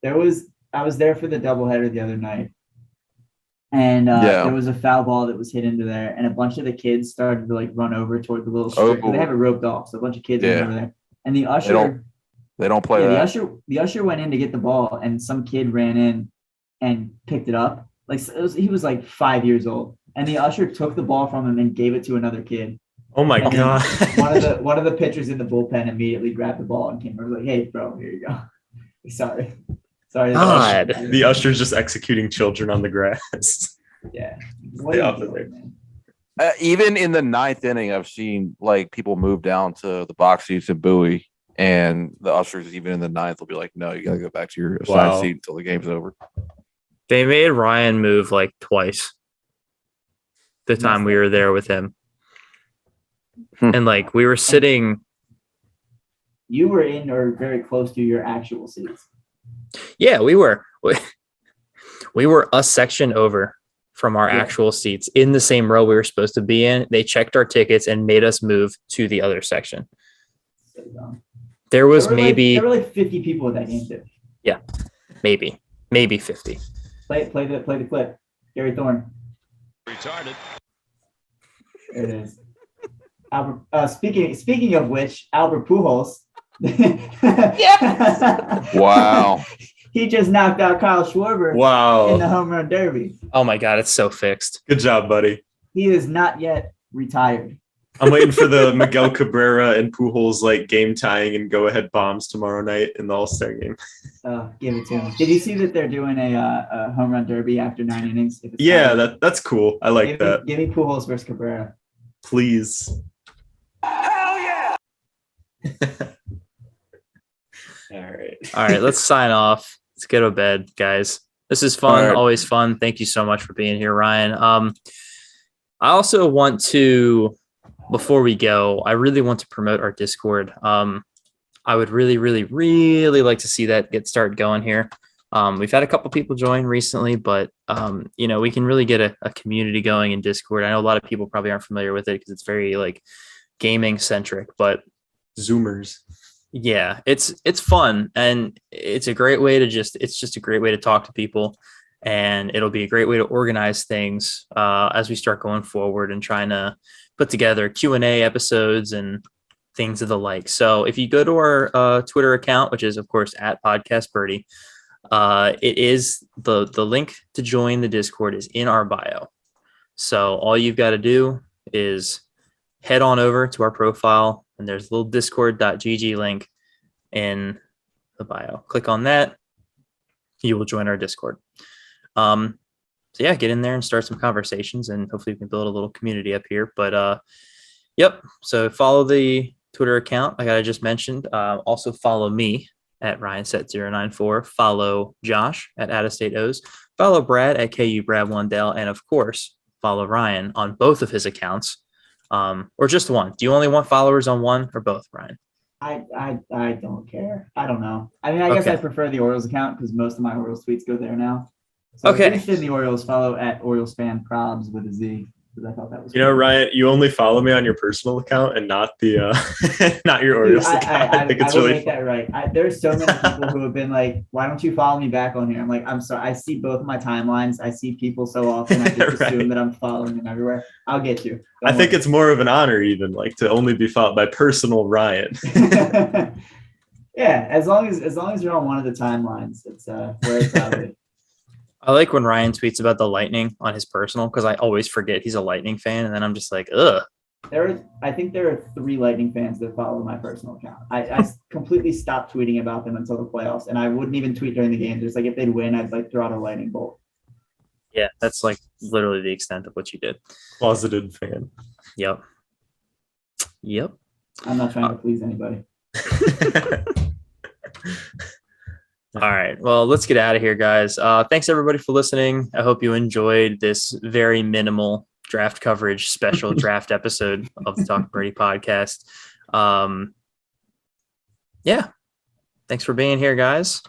I was there for the doubleheader the other night. And there was a foul ball that was hit into there, and a bunch of the kids started to like run over toward the little strip. They have it roped off, so a bunch of kids went over there. And the usher They don't play that. the usher went in to get the ball, and some kid ran in and picked it up. He was like 5 years old, and the usher took the ball from him and gave it to another kid. Oh my And god! one of the pitchers in the bullpen immediately grabbed the ball and came over like, "Hey, bro, here you go." Sorry. God. The usher's just executing children on the grass. Yeah. Stay off of there. Man? Even in the ninth inning, I've seen like people move down to the box seats in Bowie, and the ushers, even in the ninth, will be like, "No, you got to go back to your assigned seat until the game's over." They made Ryan move like twice. The time we were there with him, and like we were sitting. You were in or very close to your actual seats. Yeah, we were. We were a section over from our actual seats in the same row we were supposed to be in. They checked our tickets and made us move to the other section. There were like 50 people at that game too. Yeah, maybe 50. Play the clip. Gary Thorne. Retarded. There it is. Albert. Speaking of which, Albert Pujols. Wow. He just knocked out Kyle Schwarber in the home run derby. Oh my god, it's so fixed. Good job, buddy. He is not yet retired. I'm waiting for the Miguel Cabrera and Pujols like game tying and go ahead bombs tomorrow night in the All-Star game. Give it to him. Did you see that they're doing a home run derby after 9 innings? Yeah, that's cool. I like that. Give me Pujols versus Cabrera. Please. Hell yeah! All right, let's sign off. Let's get to bed, guys. This is fun, always fun. Thank you so much for being here, Ryan. I also want to, before we go, I really want to promote our Discord. I would really, really, really like to see that get started going here. We've had a couple people join recently, but we can really get a community going in Discord. I know a lot of people probably aren't familiar with it because it's very like gaming centric, but Zoomers. Yeah, it's fun, and it's a great way to it's just a great way to talk to people, and it'll be a great way to organize things as we start going forward and trying to put together Q&A episodes and things of the like. So if you go to our Twitter account, which is of course @podcastbirdie, it is the link to join the Discord is in our bio. So all you've got to do is head on over to our profile, and there's a little discord.gg link in the bio. Click on that. You will join our Discord. So yeah, get in there and start some conversations, and hopefully we can build a little community up here. But yep. So follow the Twitter account like I just mentioned. Also follow me at RyanSet094. Follow Josh at AttaStateOs. Follow Brad at KUBrad1Dell. And of course, follow Ryan on both of his accounts. Or just one. Do you only want followers on one or both, Ryan? I don't care. I don't know. I mean, I guess I prefer the Orioles account because most of my Orioles tweets go there now. So if you're interested in the Orioles, follow at Orioles fan probs with a Z. Because I thought that was cool. Ryan, you only follow me on your personal account and not the not your Orioles account. I think it's really make that right. There's so many people who have been like, "Why don't you follow me back on here?" I'm like, "I'm sorry. I see both of my timelines. I see people so often. I just assume that I'm following them everywhere. I'll get you. I think it's more of an honor, even like to only be followed by personal Ryan. Yeah, as long as you're on one of the timelines, it's where it's probably. I like when Ryan tweets about the Lightning on his personal because I always forget he's a Lightning fan, and then I'm just like, ugh. I think there are 3 Lightning fans that follow my personal account. I completely stopped tweeting about them until the playoffs, and I wouldn't even tweet during the game. Just like if they'd win, I'd like throw out a lightning bolt. Yeah, that's like literally the extent of what you did. Closeted fan. Yep. I'm not trying to please anybody. All right. Well, let's get out of here, guys. Thanks everybody for listening. I hope you enjoyed this very minimal draft coverage special draft episode of the Talk Brady podcast. Yeah. Thanks for being here, guys.